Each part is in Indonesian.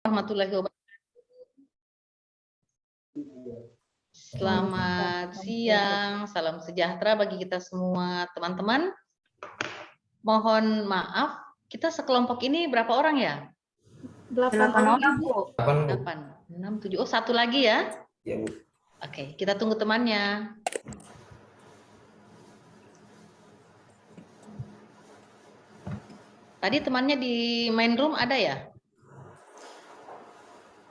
Warahmatullahi wabarakatuh. Selamat siang, salam sejahtera bagi kita semua teman-teman. Mohon maaf, kita sekelompok ini berapa orang ya? 8 orang, Bu. 8, 6, 7. Oh, satu lagi ya? Ya, Bu. Oke, kita tunggu temannya. Tadi temannya di main room ada ya?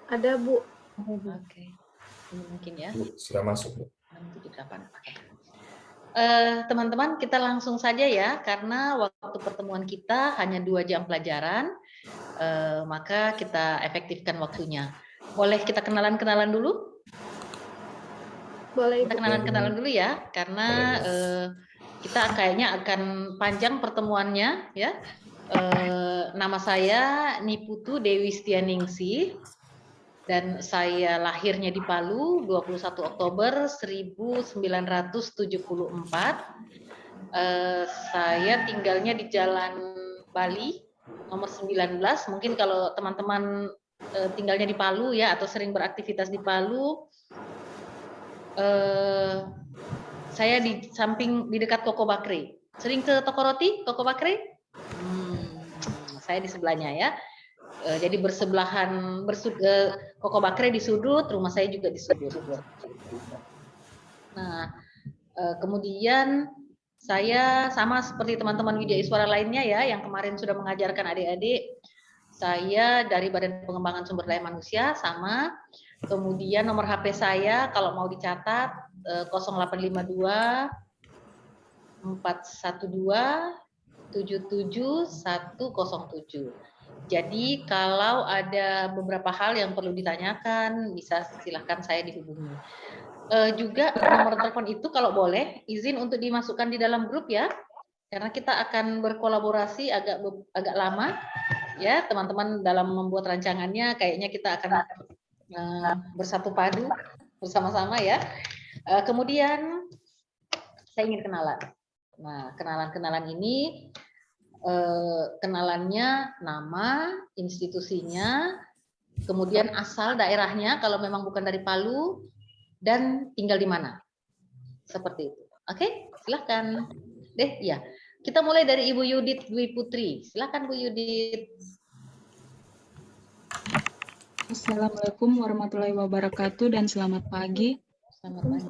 Ada, Bu. Oke. Ini mungkin ya. Bu, sudah masuk, Bu. 6, 7, 8. Oke. Teman-teman, kita langsung saja ya, karena waktu pertemuan kita hanya 2 jam pelajaran, maka kita efektifkan waktunya. Boleh kita kenalan-kenalan dulu? Boleh, Kita Bu. kenalan-kenalan dulu ya, karena kita kayaknya akan panjang pertemuannya ya. Nama saya Niputu Dewi Setianingsih dan saya lahirnya di Palu 21 Oktober 1974. Saya tinggalnya di Jalan Bali nomor 19. Mungkin kalau teman-teman tinggalnya di Palu ya atau sering beraktivitas di Palu, saya di samping di dekat Koko Bakri. Sering ke toko roti, Koko Bakri? Saya di sebelahnya ya. Jadi bersebelahan, Koko Bakri di sudut, rumah saya juga di sudut. Nah, kemudian saya sama seperti teman-teman Widya Iswara lainnya ya, yang kemarin sudah mengajarkan adik-adik, saya dari Badan Pengembangan Sumber Daya Manusia sama. Kemudian nomor HP saya kalau mau dicatat 0852 412 77107. Jadi kalau ada beberapa hal yang perlu ditanyakan, bisa silahkan saya dihubungi. Juga nomor telepon itu kalau boleh izin untuk dimasukkan di dalam grup ya, karena kita akan berkolaborasi agak lama ya teman-teman dalam membuat rancangannya. Kayaknya kita akan bersatu padu bersama-sama ya. Kemudian saya ingin kenalan. Nah, kenalan-kenalan ini kenalannya nama, institusinya, kemudian asal daerahnya kalau memang bukan dari Palu, dan tinggal di mana. Seperti itu. Oke, silahkan. Ya. Kita mulai dari Ibu Yudit Dwi Putri. Silahkan Bu Yudit. Assalamualaikum warahmatullahi wabarakatuh dan selamat pagi. Selamat pagi.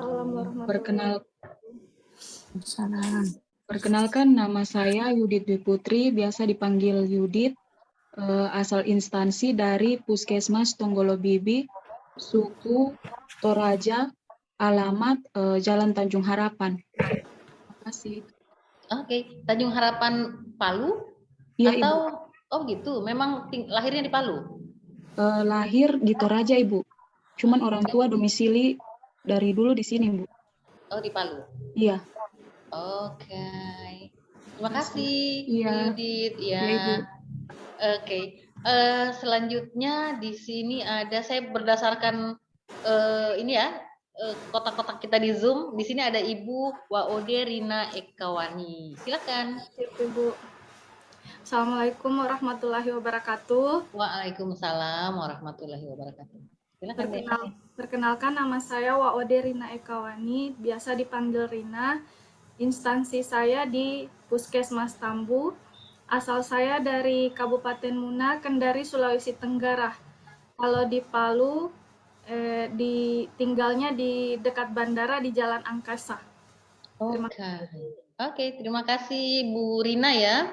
Perkenalkan nama saya Yudit Dwi Putri, biasa dipanggil Yudit, asal instansi dari Puskesmas Tonggolo Bibi, suku Toraja, alamat Jalan Tanjung Harapan. Terima kasih. Oke, Tanjung Harapan Palu? Iya, atau Ibu. Oh gitu, memang lahirnya di Palu? Lahir di Toraja, Ibu. Cuman orang tua domisili dari dulu di sini, Bu. Oh, di Palu? Iya. Oke. Terima kasih, Iya. Bu Yudit. Ya. Iya, Ibu. Oke. Selanjutnya di sini ada, saya berdasarkan ini ya, kotak-kotak kita di Zoom. Di sini ada Ibu Waode Rina Ekawani. Silakan. Ibu. Assalamualaikum warahmatullahi wabarakatuh. Waalaikumsalam warahmatullahi wabarakatuh. Silakan. Perkenalkan, nama saya Waode Rina Ekawani, biasa dipanggil Rina. Instansi saya di Puskesmas Tambu. Asal saya dari Kabupaten Muna, Kendari, Sulawesi Tenggara. Kalau di Palu, tinggalnya di dekat bandara di Jalan Angkasa. Oke, terima kasih Bu Rina ya.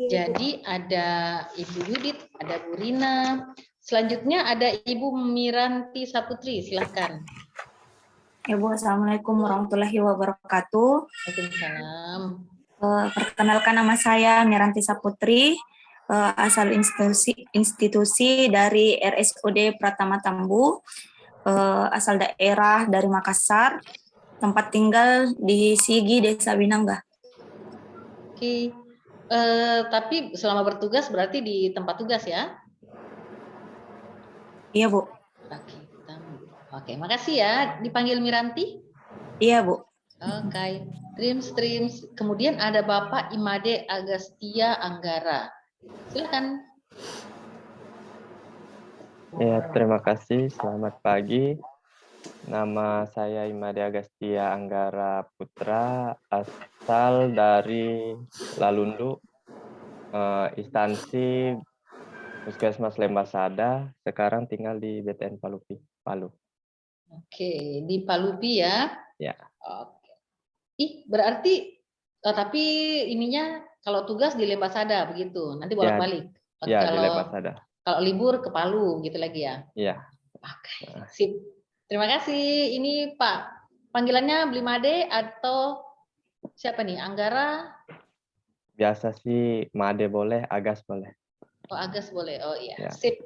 Jadi ada Ibu Yudit, ada Bu Rina. Selanjutnya ada Ibu Miranti Saputri, silahkan. Ya Bu, Assalamualaikum warahmatullahi wabarakatuh. Waalaikumsalam. Perkenalkan, nama saya Miranti Saputri, asal institusi dari RSUD Pratama Tambu, asal daerah dari Makassar, tempat tinggal di Sigi, Desa Winangga. Oke, tapi selama bertugas berarti di tempat tugas ya? Iya, Bu. Oke, makasih ya. Dipanggil Miranti? Iya, Bu. Oke, Trims. Kemudian ada Bapak Imade Agastya Anggara. Silakan. Ya, terima kasih. Selamat pagi. Nama saya Imade Agastya Anggara Putra, asal dari Lalundu, instansi Puskesmas Lembasada, sekarang tinggal di BTN Palupi, Palu. Oke, di Palupi ya. Ya, Oke. Berarti tapi ininya kalau tugas di Lembasada begitu, nanti ya, bolak-balik. ya di Kalau Lembasada. libur ke Palu gitu lagi ya. Ya, Oke, sip. Terima kasih. Ini Pak, panggilannya Blimade atau siapa nih? Anggara? biasa sih Made boleh, Agas boleh. Oh, Agus boleh. Oh iya, Ya. sip.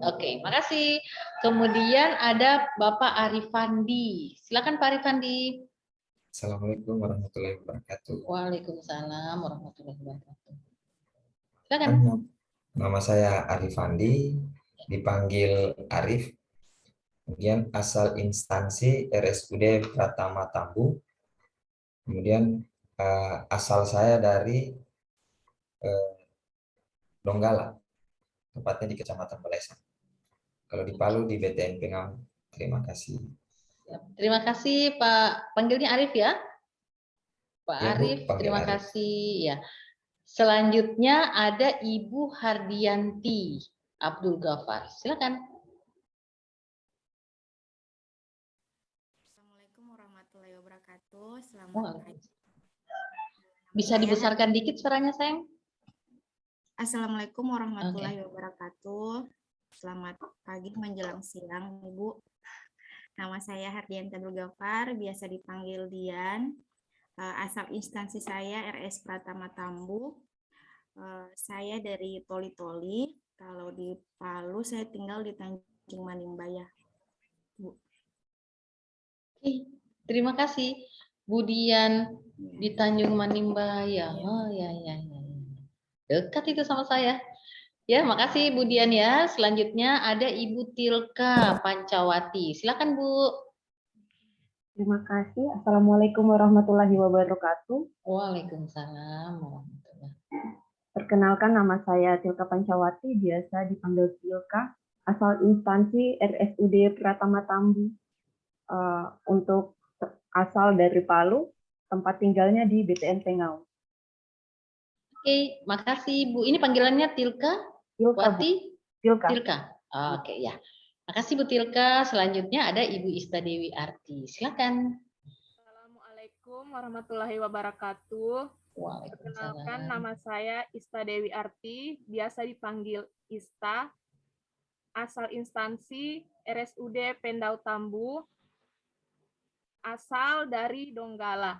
Oke, makasih. Kemudian ada Bapak Arifandi. Silakan Pak Arifandi. Assalamualaikum warahmatullahi wabarakatuh. Waalaikumsalam warahmatullahi wabarakatuh. Silakan. Nama saya Arif Andi, dipanggil Arif. Kemudian asal instansi RSUD Pratama Tambu. Kemudian asal saya dari Donggala, tepatnya di Kecamatan Balesan. Kalau di Palu di BTN Pengam. Terima kasih. Terima kasih Pak. Panggilnya Arif ya? Pak Ya, Bu, Arif, panggil terima Arif. kasih ya. Selanjutnya ada Ibu Hardianti Abdul Ghafar. Silakan. Assalamualaikum warahmatullahi wabarakatuh. Selamat Waalaikumsalam. pagi. Bisa dibesarkan dikit suaranya, sayang? Assalamualaikum warahmatullahi wabarakatuh. Selamat pagi menjelang siang, Ibu. Nama saya Hardianti Abdul Ghafar, biasa dipanggil Dian. Asal instansi saya RS Pratama Tambu. Saya dari Toli-Toli. Kalau di Palu saya tinggal di Tanjung Manimbaya. Bu. Oke, terima kasih. Bu Dian di Tanjung Manimbaya. Oh ya. Dekat itu sama saya. Ya, makasih Bu Dian ya. Selanjutnya ada Ibu Tilka Pancawati. Silakan Bu. Terima kasih. Assalamualaikum warahmatullahi wabarakatuh. Waalaikumsalam warahmatullahi. Perkenalkan, nama saya Tilka Pancawati, biasa dipanggil Tilka, asal instansi RSUD Pratama Tambu. Untuk asal dari Palu, tempat tinggalnya di BTN Pengau. Oke, makasih Bu. Ini panggilannya Tilka? Wati? Tilka. Tilka. Oke ya. Makasih Bu Tilka. Selanjutnya ada Ibu Ista Dewi Arti. Silakan. Assalamualaikum warahmatullahi wabarakatuh. Perkenalkan, nama saya Ista Dewi Arti, biasa dipanggil Ista, asal instansi RSUD Pendau Tambu, asal dari Donggala.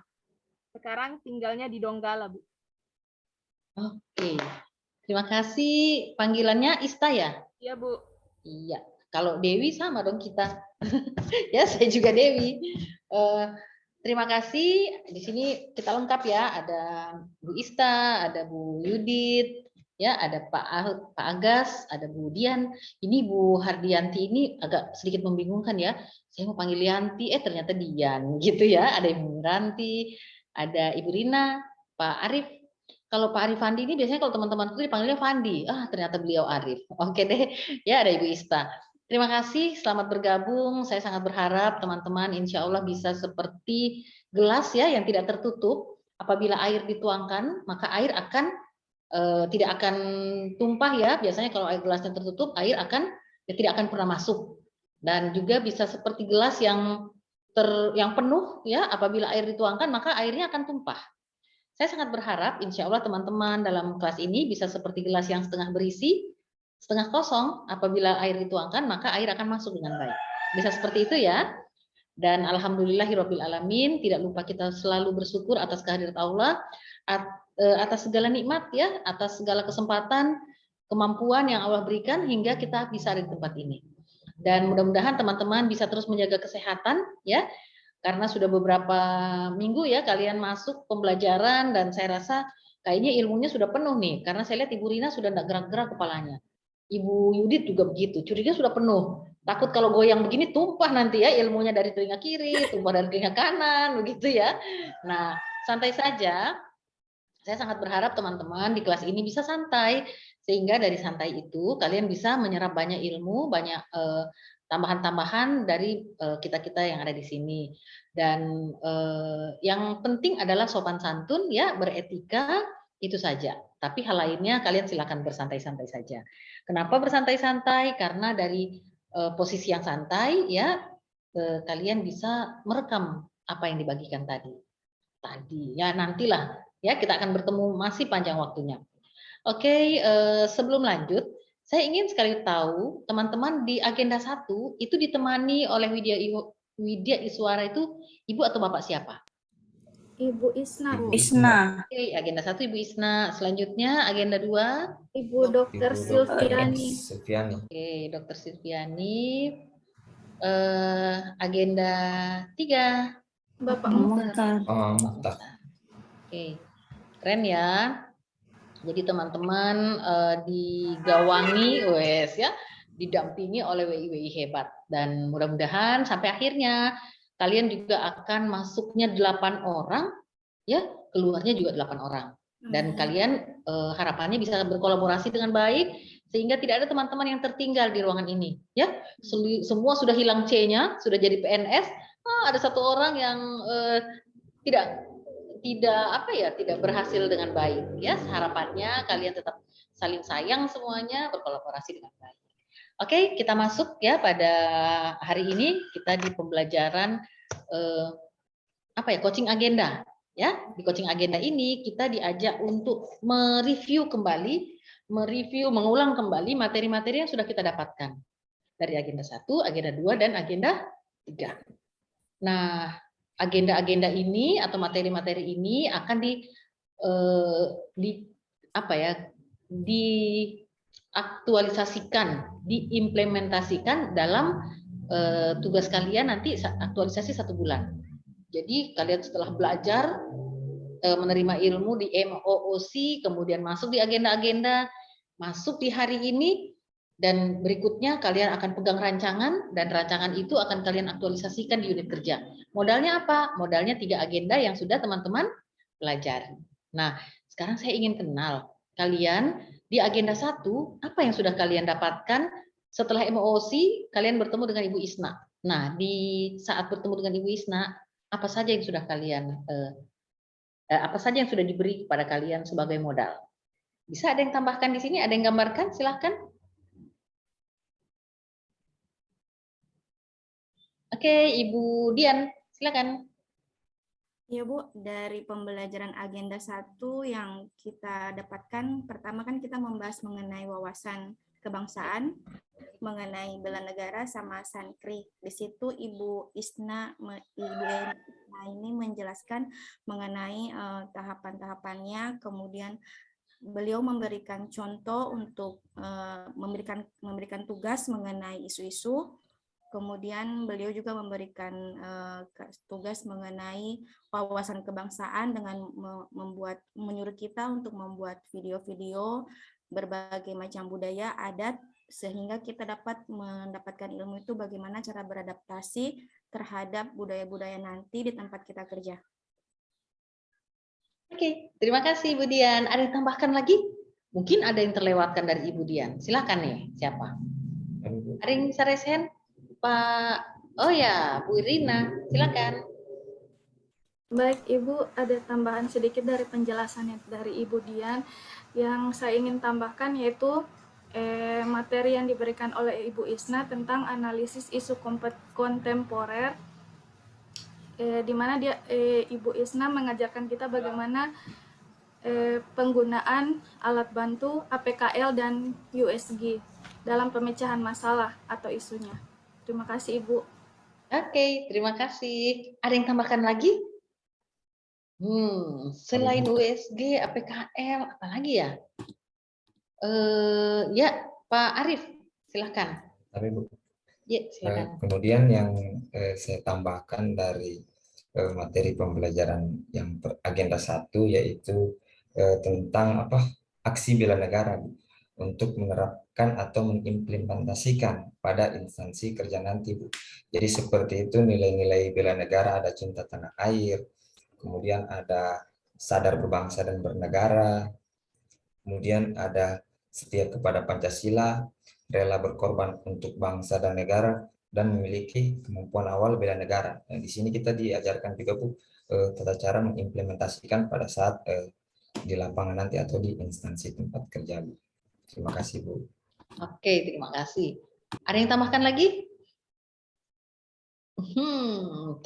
Sekarang tinggalnya di Donggala, Bu. Oke. Terima kasih. Panggilannya Ista ya? Iya, Bu. Iya. Kalau Dewi sama dong kita. Ya, saya juga Dewi. Terima kasih. Di sini kita lengkap ya. Ada Bu Ista, ada Bu Yudit, ya, ada Pak Agas, ada Bu Dian. Ini Bu Hardianti ini agak sedikit membingungkan ya. Saya mau panggil Yanti, ternyata Dian, gitu ya. Ada Ibu Ranti, ada Ibu Rina, Pak Arif. Kalau Pak Arif Fandi ini biasanya kalau teman-temanku dipanggilnya Fandi. Ternyata beliau Arif. Oke deh. Ya, ada Ibu Ista. Terima kasih, selamat bergabung. Saya sangat berharap teman-teman insya Allah bisa seperti gelas ya yang tidak tertutup. Apabila air dituangkan, maka air akan tidak akan tumpah ya. Biasanya kalau air gelasnya tertutup, air tidak akan pernah masuk. Dan juga bisa seperti gelas yang penuh ya. Apabila air dituangkan, maka airnya akan tumpah. Saya sangat berharap insya Allah teman-teman dalam kelas ini bisa seperti gelas yang setengah berisi, setengah kosong. Apabila air dituangkan maka air akan masuk dengan baik. Bisa seperti itu ya. Dan alhamdulillahirabbil alamin, tidak lupa kita selalu bersyukur atas kehadirat Allah, atas segala nikmat ya, atas segala kesempatan, kemampuan yang Allah berikan hingga kita bisa ada di tempat ini. Dan mudah-mudahan teman-teman bisa terus menjaga kesehatan ya. Karena sudah beberapa minggu ya kalian masuk pembelajaran dan saya rasa kayaknya ilmunya sudah penuh nih. Karena saya lihat Ibu Rina sudah tidak gerak-gerak kepalanya. Ibu Yudit juga begitu, curiga sudah penuh. Takut kalau goyang begini tumpah nanti ya ilmunya dari telinga kiri, tumpah dari telinga kanan, begitu ya. Nah, santai saja. Saya sangat berharap teman-teman di kelas ini bisa santai. Sehingga dari santai itu kalian bisa menyerap banyak ilmu, banyak tambahan-tambahan dari kita-kita yang ada di sini. Dan yang penting adalah sopan santun ya, beretika, itu saja. Tapi hal lainnya kalian silakan bersantai-santai saja. Kenapa bersantai-santai? Karena dari posisi yang santai ya, kalian bisa merekam apa yang dibagikan tadi. Ya nantilah ya, kita akan bertemu, masih panjang waktunya. Oke, sebelum lanjut, saya ingin sekali tahu teman-teman di agenda 1 itu ditemani oleh Widya Iswara itu ibu atau bapak siapa? Ibu Isna. Isna. Oke, agenda 1 Ibu Isna. Selanjutnya agenda 2 Ibu Dr. Silviani. Oke, Dr. Silviani. Agenda 3 Bapak Muhtar. Oke, keren ya. Jadi teman-teman digawangi, wes ya, didampingi oleh WI hebat, dan mudah-mudahan sampai akhirnya kalian juga akan masuknya 8 orang, ya, keluarnya juga 8 orang. Dan kalian harapannya bisa berkolaborasi dengan baik sehingga tidak ada teman-teman yang tertinggal di ruangan ini, ya. Semua sudah hilang C-nya, sudah jadi PNS. Ada 1 orang yang tidak berhasil dengan baik, ya. Harapannya kalian tetap saling sayang semuanya, berkolaborasi dengan baik. Oke, kita masuk ya pada hari ini kita di pembelajaran coaching agenda, ya. Di coaching agenda ini kita diajak untuk mereview kembali, mengulang kembali materi-materi yang sudah kita dapatkan dari agenda 1, agenda 2 dan agenda 3. Nah, agenda-agenda ini atau materi-materi ini akan diaktualisasikan, diimplementasikan dalam tugas kalian nanti aktualisasi 1 bulan. Jadi kalian setelah belajar menerima ilmu di MOOC, kemudian masuk di agenda-agenda, masuk di hari ini, dan berikutnya kalian akan pegang rancangan, dan rancangan itu akan kalian aktualisasikan di unit kerja. Modalnya apa? Modalnya 3 agenda yang sudah teman-teman pelajari. Nah, sekarang saya ingin kenal kalian di agenda 1, apa yang sudah kalian dapatkan setelah MOOC, kalian bertemu dengan Ibu Isna. Nah, di saat bertemu dengan Ibu Isna, apa saja yang sudah kalian, apa saja yang sudah diberi kepada kalian sebagai modal? Bisa ada yang tambahkan di sini? Ada yang gambarkan? Silahkan. Oke, Ibu Dian, silakan. Ya Bu, dari pembelajaran agenda 1 yang kita dapatkan, pertama kan kita membahas mengenai wawasan kebangsaan, mengenai bela negara sama Sankri. Di situ Ibu Isna ini menjelaskan mengenai tahapan-tahapannya, kemudian beliau memberikan contoh untuk memberikan tugas mengenai isu-isu. Kemudian beliau juga memberikan tugas mengenai wawasan kebangsaan dengan menyuruh kita untuk membuat video-video berbagai macam budaya, adat, sehingga kita dapat mendapatkan ilmu itu bagaimana cara beradaptasi terhadap budaya-budaya nanti di tempat kita kerja. Oke, terima kasih Ibu Dian. Ada yang tambahkan lagi? Mungkin ada yang terlewatkan dari Ibu Dian. Silakan nih, siapa? Ada yang bisa raise hand? Pak, oh ya, Bu Irina, silakan. Baik, Ibu, ada tambahan sedikit dari penjelasannya dari Ibu Dian. Yang saya ingin tambahkan yaitu materi yang diberikan oleh Ibu Isna tentang analisis isu kontemporer, di mana Ibu Isna mengajarkan kita bagaimana penggunaan alat bantu APKL dan USG dalam pemecahan masalah atau isunya. Terima kasih, Ibu. Oke, terima kasih. Ada yang tambahkan lagi? Selain USG, APKL, apa lagi ya? Ya, Pak Arif, silakan. Ya, silakan. Kemudian yang saya tambahkan dari materi pembelajaran yang agenda 1 yaitu tentang aksi bela negara untuk menerapkan atau mengimplementasikan pada instansi kerja nanti, Bu. Jadi seperti itu nilai-nilai bela negara, ada cinta tanah air, kemudian ada sadar berbangsa dan bernegara, kemudian ada setia kepada Pancasila, rela berkorban untuk bangsa dan negara, dan memiliki kemampuan awal bela negara. Nah, di sini kita diajarkan juga Bu, tata cara mengimplementasikan pada saat di lapangan nanti atau di instansi tempat kerja Bu. Terima kasih Bu. Oke, terima kasih. Ada yang tambahkan lagi?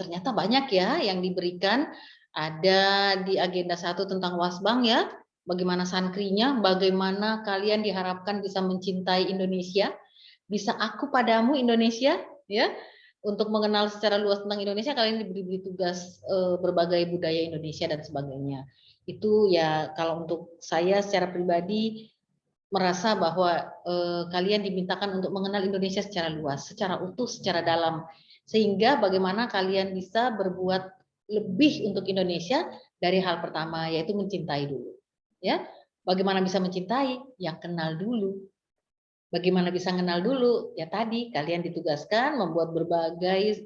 Ternyata banyak ya yang diberikan. Ada di agenda 1 tentang Wasbang ya, bagaimana sankrinya, bagaimana kalian diharapkan bisa mencintai Indonesia, bisa aku padamu Indonesia, ya, untuk mengenal secara luas tentang Indonesia kalian diberi tugas berbagai budaya Indonesia dan sebagainya. Itu ya kalau untuk saya secara pribadi merasa bahwa kalian dimintakan untuk mengenal Indonesia secara luas, secara utuh, secara dalam, sehingga bagaimana kalian bisa berbuat lebih untuk Indonesia dari hal pertama yaitu mencintai dulu. Ya, bagaimana bisa mencintai? Ya kenal dulu. Bagaimana bisa kenal dulu? Ya tadi kalian ditugaskan membuat berbagai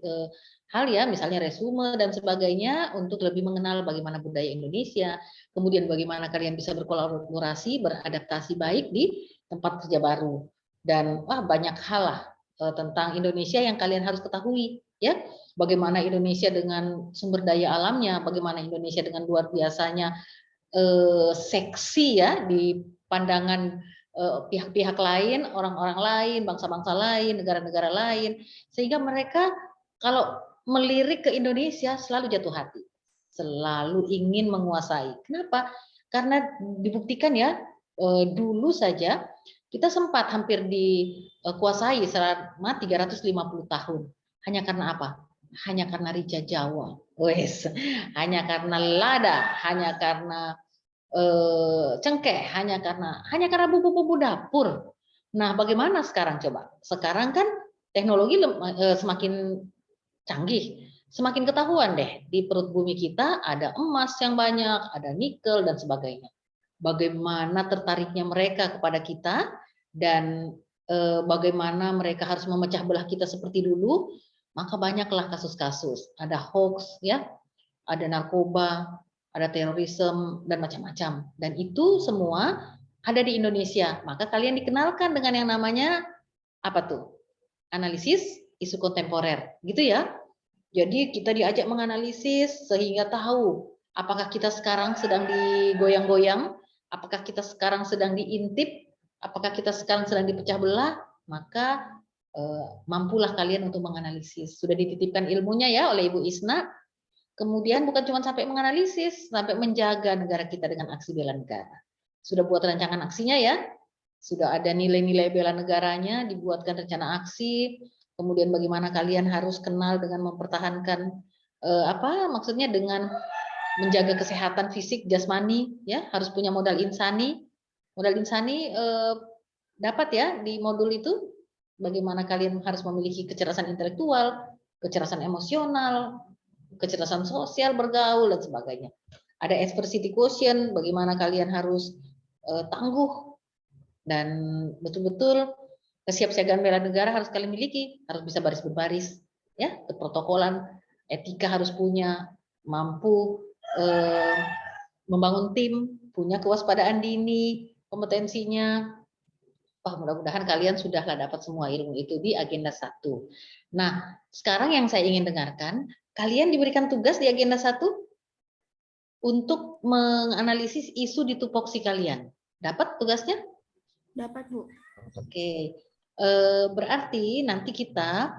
hal ya, misalnya resume dan sebagainya untuk lebih mengenal bagaimana budaya Indonesia. Kemudian bagaimana kalian bisa berkolaborasi, beradaptasi baik di tempat kerja baru. Dan banyak hal lah tentang Indonesia yang kalian harus ketahui ya. Bagaimana Indonesia dengan sumber daya alamnya, bagaimana Indonesia dengan luar biasanya seksi ya di pandangan pihak-pihak lain, orang-orang lain, bangsa-bangsa lain, negara-negara lain, sehingga mereka kalau melirik ke Indonesia selalu jatuh hati, selalu ingin menguasai. Kenapa? Karena dibuktikan ya, dulu saja kita sempat hampir dikuasai selama 350 tahun. Hanya karena apa? Hanya karena Rica Jawa. Wes, hanya karena lada, hanya karena cengkeh, hanya karena bumbu-bumbu dapur. Nah, bagaimana sekarang coba? Sekarang kan teknologi semakin canggih, semakin ketahuan deh di perut bumi kita ada emas yang banyak, ada nikel dan sebagainya. Bagaimana tertariknya mereka kepada kita dan bagaimana mereka harus memecah belah kita seperti dulu, maka banyaklah kasus-kasus, ada hoax ya, ada narkoba, ada terorisme dan macam-macam. Dan itu semua ada di Indonesia. Maka kalian dikenalkan dengan yang namanya apa tuh? Analisis isu kontemporer, gitu ya. Jadi kita diajak menganalisis sehingga tahu apakah kita sekarang sedang digoyang-goyang, apakah kita sekarang sedang diintip, apakah kita sekarang sedang dipecah belah, maka mampulah kalian untuk menganalisis. Sudah dititipkan ilmunya ya oleh Ibu Isna. Kemudian bukan cuma sampai menganalisis, sampai menjaga negara kita dengan aksi bela negara. Sudah buat rancangan aksinya ya, sudah ada nilai-nilai bela negaranya, dibuatkan rencana aksi, kemudian bagaimana kalian harus kenal dengan mempertahankan maksudnya dengan menjaga kesehatan fisik jasmani ya, harus punya modal insani. Modal insani dapat ya di modul itu, bagaimana kalian harus memiliki kecerdasan intelektual, kecerdasan emosional, kecerdasan sosial, bergaul dan sebagainya. Ada adversity quotient, bagaimana kalian harus tangguh dan betul-betul kesiapsiagaan bela negara harus kalian miliki, harus bisa baris berbaris, ya, keprotokolan, etika harus punya, mampu membangun tim, punya kewaspadaan dini, kompetensinya. Mudah-mudahan kalian sudahlah dapat semua ilmu itu di agenda 1. Nah, sekarang yang saya ingin dengarkan, kalian diberikan tugas di agenda 1 untuk menganalisis isu di tupoksi kalian. Dapat tugasnya? Dapat, Bu. Oke. Berarti nanti kita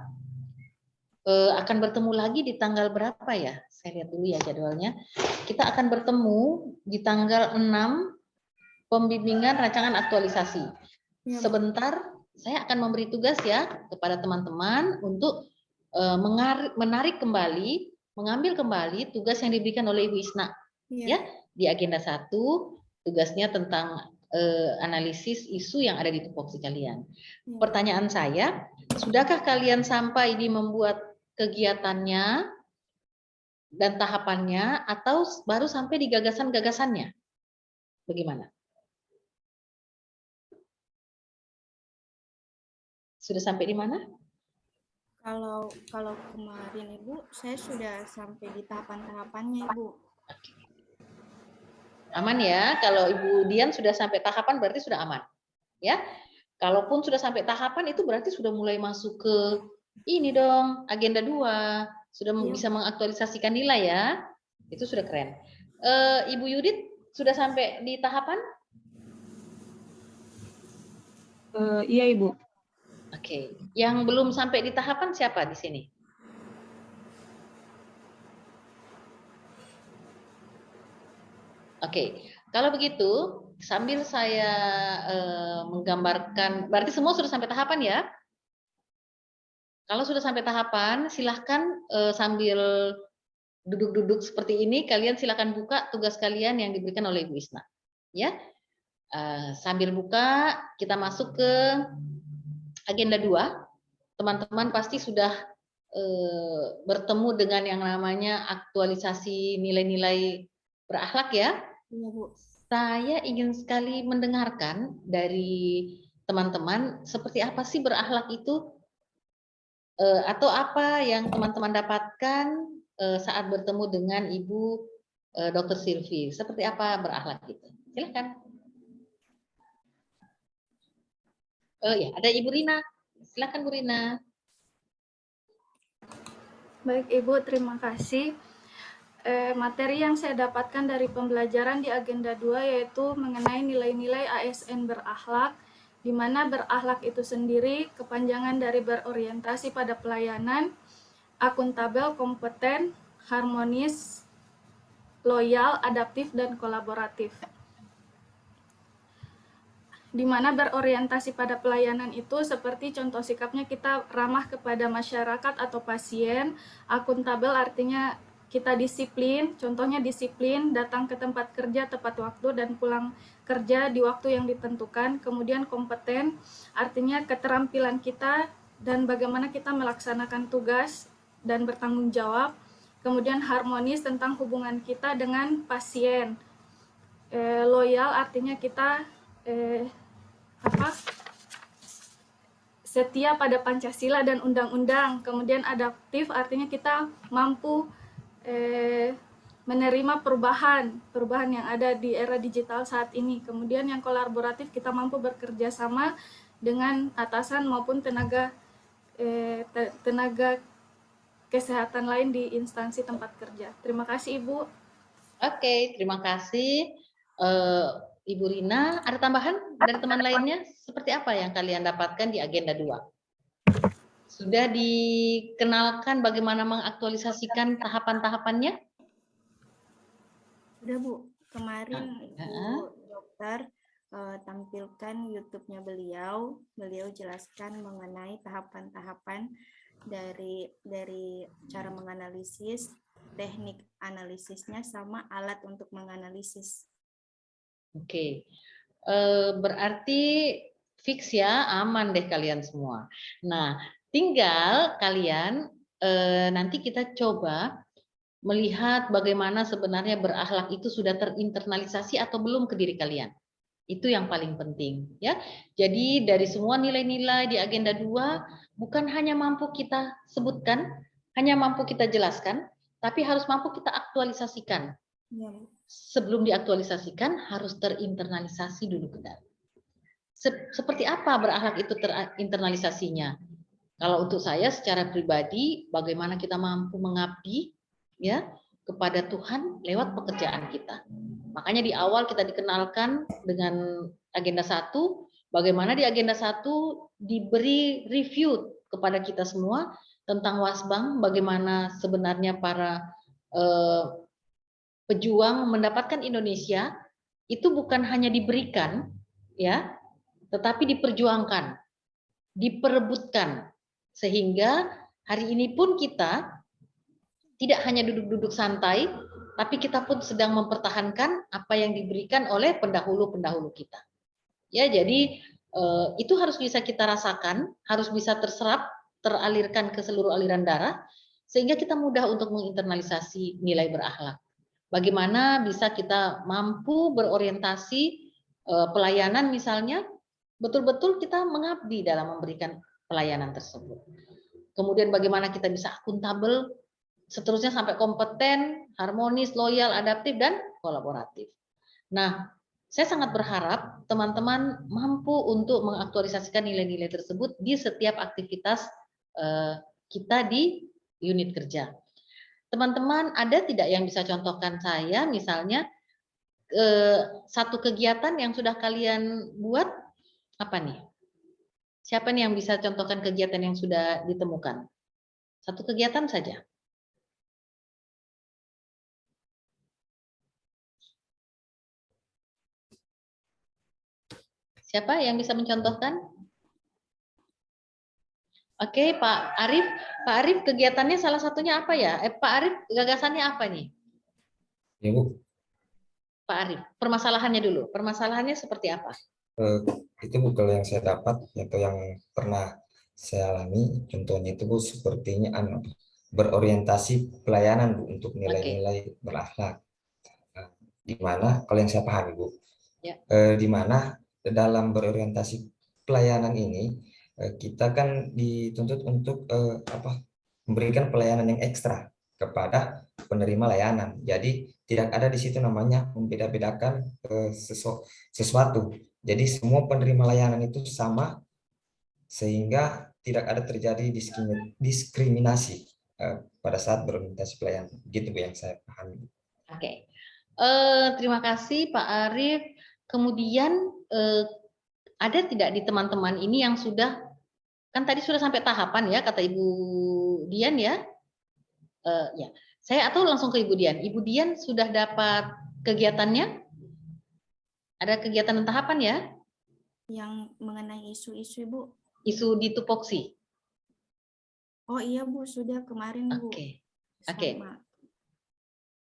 akan bertemu lagi di tanggal berapa ya? Saya lihat dulu ya jadwalnya. Kita akan bertemu di tanggal 6 pembimbingan rancangan aktualisasi. Sebentar, saya akan memberi tugas ya kepada teman-teman untuk menarik kembali, mengambil kembali tugas yang diberikan oleh Ibu Isna. Ya, di agenda 1, tugasnya tentang analisis isu yang ada di tupoksi kalian. Pertanyaan saya, sudahkah kalian sampai di membuat kegiatannya dan tahapannya, atau baru sampai di gagasan-gagasannya? Bagaimana? Sudah sampai di mana? Kalau kemarin Ibu, saya sudah sampai di tahapan-tahapannya Ibu. Aman ya, kalau Ibu Dian sudah sampai tahapan berarti sudah aman. ya. Kalaupun sudah sampai tahapan itu berarti sudah mulai masuk ke ini dong, agenda 2, sudah bisa mengaktualisasikan nilai ya. Itu sudah keren. Ibu Yudit sudah sampai di tahapan? Iya, Ibu. Oke. Yang belum sampai di tahapan siapa di sini? Oke. Kalau begitu, sambil saya menggambarkan, berarti semua sudah sampai tahapan ya? Kalau sudah sampai tahapan, silahkan sambil duduk-duduk seperti ini, kalian silahkan buka tugas kalian yang diberikan oleh Ibu Isna. Ya, sambil buka, kita masuk ke agenda 2. Teman-teman pasti sudah bertemu dengan yang namanya aktualisasi nilai-nilai berakhlak ya. Iya, Bu. Saya ingin sekali mendengarkan dari teman-teman seperti apa sih berakhlak itu, atau apa yang teman-teman dapatkan saat bertemu dengan Ibu Dr. Silvi. Seperti apa berakhlak itu? Silakan. Ya, ada Ibu Rina. Silakan Bu Rina. Baik Ibu, terima kasih. Materi yang saya dapatkan dari pembelajaran di agenda 2 yaitu mengenai nilai-nilai ASN berakhlak, di mana berakhlak itu sendiri kepanjangan dari berorientasi pada pelayanan, akuntabel, kompeten, harmonis, loyal, adaptif, dan kolaboratif. Di mana berorientasi pada pelayanan itu seperti contoh sikapnya kita ramah kepada masyarakat atau pasien, akuntabel artinya kita disiplin, contohnya disiplin, datang ke tempat kerja tepat waktu dan pulang kerja di waktu yang ditentukan. Kemudian kompeten, artinya keterampilan kita dan bagaimana kita melaksanakan tugas dan bertanggung jawab. Kemudian harmonis tentang hubungan kita dengan pasien. Loyal artinya kita setia pada Pancasila dan undang-undang. Kemudian adaptif artinya kita mampu menerima perubahan yang ada di era digital saat ini. Kemudian yang kolaboratif kita mampu bekerja sama dengan atasan maupun tenaga kesehatan lain di instansi tempat kerja. Terima kasih Ibu. Oke, terima kasih Ibu Rina. Ada tambahan dari teman lainnya? Seperti apa yang kalian dapatkan di agenda 2? Sudah dikenalkan bagaimana mengaktualisasikan tahapan-tahapannya? Sudah Bu, kemarin Ibu Dokter tampilkan YouTube-nya beliau jelaskan mengenai tahapan-tahapan dari cara menganalisis, teknik analisisnya sama alat untuk menganalisis. Oke, berarti fix ya, aman deh kalian semua. Nah, tinggal kalian nanti kita coba melihat bagaimana sebenarnya berakhlak itu sudah terinternalisasi atau belum ke diri kalian. Itu yang paling penting ya. Jadi dari semua nilai-nilai di agenda 2 bukan hanya mampu kita sebutkan, hanya mampu kita jelaskan, tapi harus mampu kita aktualisasikan. Ya. Sebelum diaktualisasikan harus terinternalisasi dulu ke dalam. Seperti apa berakhlak itu terinternalisasinya? Kalau untuk saya secara pribadi, bagaimana kita mampu mengabdi ya kepada Tuhan lewat pekerjaan kita. Makanya di awal kita dikenalkan dengan agenda 1, bagaimana di agenda 1 diberi review kepada kita semua tentang Wasbang, bagaimana sebenarnya para pejuang mendapatkan Indonesia itu bukan hanya diberikan ya, tetapi diperjuangkan, diperebutkan, sehingga hari ini pun kita tidak hanya duduk-duduk santai, tapi kita pun sedang mempertahankan apa yang diberikan oleh pendahulu-pendahulu kita. Ya, jadi itu harus bisa kita rasakan, harus bisa terserap, teralirkan ke seluruh aliran darah, sehingga kita mudah untuk menginternalisasi nilai berakhlak. Bagaimana bisa kita mampu berorientasi pelayanan misalnya, betul-betul kita mengabdi dalam memberikan pelayanan tersebut. Kemudian bagaimana kita bisa akuntabel, seterusnya sampai kompeten, harmonis, loyal, adaptif, dan kolaboratif. Nah, Saya sangat berharap teman-teman mampu untuk mengaktualisasikan nilai-nilai tersebut di setiap aktivitas kita di unit kerja. Teman-teman ada tidak yang bisa contohkan saya, misalnya satu kegiatan yang sudah kalian buat apa nih? Siapa nih yang bisa contohkan kegiatan yang sudah ditemukan? Satu kegiatan saja. Siapa yang bisa mencontohkan? Oke, Pak Arif. Pak Arif, kegiatannya salah satunya apa ya? Pak Arif, gagasannya apa nih? Ya, Bu. Pak Arif, permasalahannya dulu. Permasalahannya seperti apa? Itu Bu, kalau yang saya dapat atau yang pernah saya alami, contohnya itu Bu, sepertinya berorientasi pelayanan Bu, untuk nilai-nilai berakhlak. Nah, di mana kalau yang saya pahami Bu, ya. Di mana dalam berorientasi pelayanan ini kita kan dituntut untuk memberikan pelayanan yang ekstra kepada penerima layanan. Jadi tidak ada di situ namanya membeda-bedakan sesuatu. Jadi semua penerima layanan itu sama, sehingga tidak ada terjadi diskriminasi pada saat berorientasi pelayanan. Gitu Bu yang saya pahami. Oke. Terima kasih Pak Arif. Kemudian ada tidak di teman-teman ini yang sudah, kan tadi sudah sampai tahapan ya kata Ibu Dian ya? Ya, saya atau langsung ke Ibu Dian. Ibu Dian sudah dapat kegiatannya? Ada kegiatan dan tahapan ya? Yang mengenai isu-isu Ibu. Isu di tupoksi. Oh iya Bu, sudah kemarin Bu. Oke.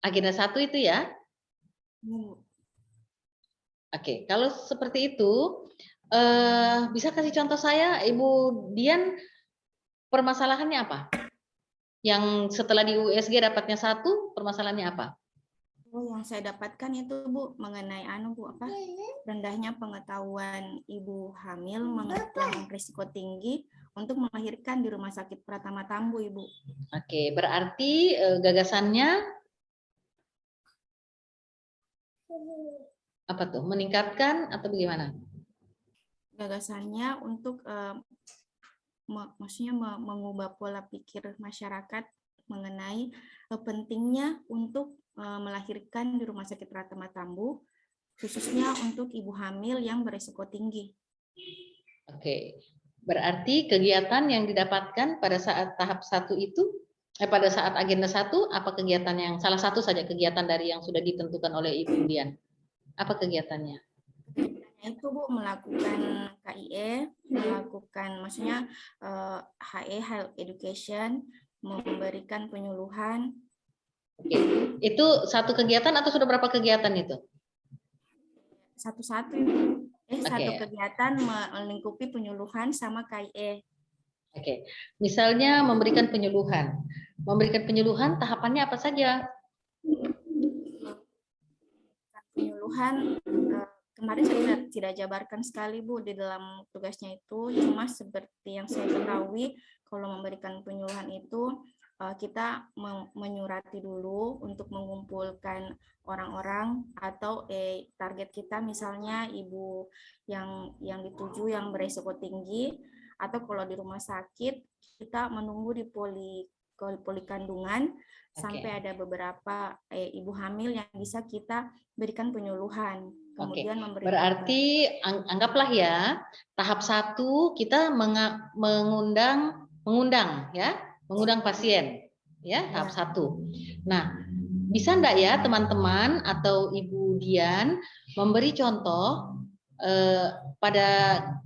Agenda 1 itu ya? Oke, kalau seperti itu, bisa kasih contoh saya, Ibu Dian, permasalahannya apa? Yang setelah di USG dapatnya 1, permasalahannya apa? Oh, yang saya dapatkan itu Bu, mengenai rendahnya pengetahuan ibu hamil yang risiko tinggi untuk melahirkan di Rumah Sakit Pratama Tambu, Ibu. Oke, berarti gagasannya apa tuh? Meningkatkan atau bagaimana? Gagasannya untuk maksudnya mengubah pola pikir masyarakat mengenai pentingnya untuk melahirkan di Rumah Sakit Pratama Tambu, khususnya untuk ibu hamil yang berisiko tinggi. Oke, berarti kegiatan yang didapatkan pada saat tahap 1 itu, pada saat agenda 1, apa kegiatan yang, salah satu saja kegiatan dari yang sudah ditentukan oleh Ibu Dian? Apa kegiatannya? Itu Bu, melakukan KIE, melakukan maksudnya HE, Health Education, memberikan penyuluhan. Oke, itu satu kegiatan atau sudah berapa kegiatan itu? Satu-satu, satu kegiatan melingkupi penyuluhan sama KIE. Oke, misalnya memberikan penyuluhan. Memberikan penyuluhan tahapannya apa saja? Penyuluhan kemarin saya tidak jabarkan sekali Bu di dalam tugasnya itu, cuma seperti yang saya ketahui kalau memberikan penyuluhan itu kita menyurati dulu untuk mengumpulkan orang-orang atau target kita, misalnya ibu yang dituju yang berisiko tinggi, atau kalau di rumah sakit kita menunggu di poli kandungan sampai ada beberapa ibu hamil yang bisa kita berikan penyuluhan. Kemudian berarti anggaplah ya tahap 1 kita mengundang pasien ya, tahap 1. Nah, bisa enggak ya teman-teman atau Ibu Dian memberi contoh pada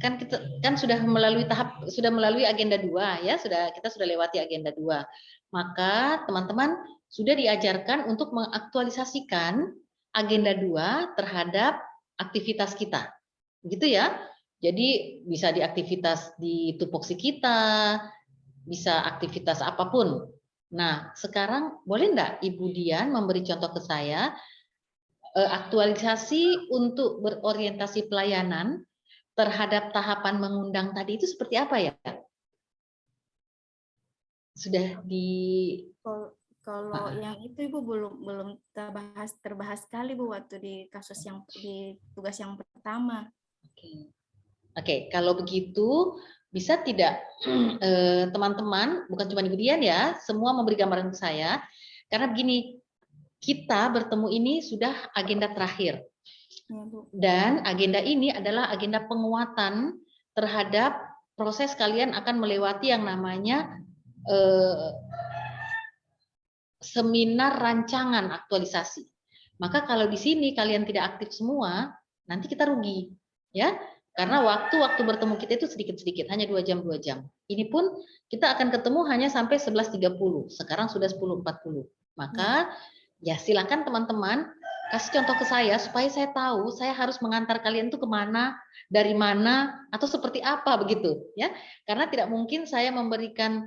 kan sudah melalui agenda 2 ya, kita sudah lewati agenda 2. Maka teman-teman sudah diajarkan untuk mengaktualisasikan agenda 2 terhadap aktivitas kita. Gitu ya. Jadi bisa di aktivitas di tupoksi kita, bisa aktivitas apapun. Nah, sekarang boleh enggak Ibu Dian memberi contoh ke saya aktualisasi untuk berorientasi pelayanan terhadap tahapan mengundang tadi itu seperti apa ya? Sudah di Kalau yang itu Ibu belum terbahas sekali Bu waktu di tugas yang pertama. Oke, kalau begitu bisa tidak teman-teman, bukan cuma Ibu Dian ya, semua memberi gambaran ke saya. Karena begini, kita bertemu ini sudah agenda terakhir. Ya, Bu. Dan agenda ini adalah agenda penguatan terhadap proses kalian akan melewati yang namanya seminar rancangan aktualisasi. Maka kalau di sini kalian tidak aktif semua, nanti kita rugi, ya. Karena waktu bertemu kita itu sedikit-sedikit, hanya 2 jam, 2 jam. Ini pun kita akan ketemu hanya sampai 11.30. Sekarang sudah 10.40. Maka ya silakan teman-teman kasih contoh ke saya supaya saya tahu saya harus mengantar kalian itu kemana, dari mana, atau seperti apa begitu, ya. Karena tidak mungkin saya memberikan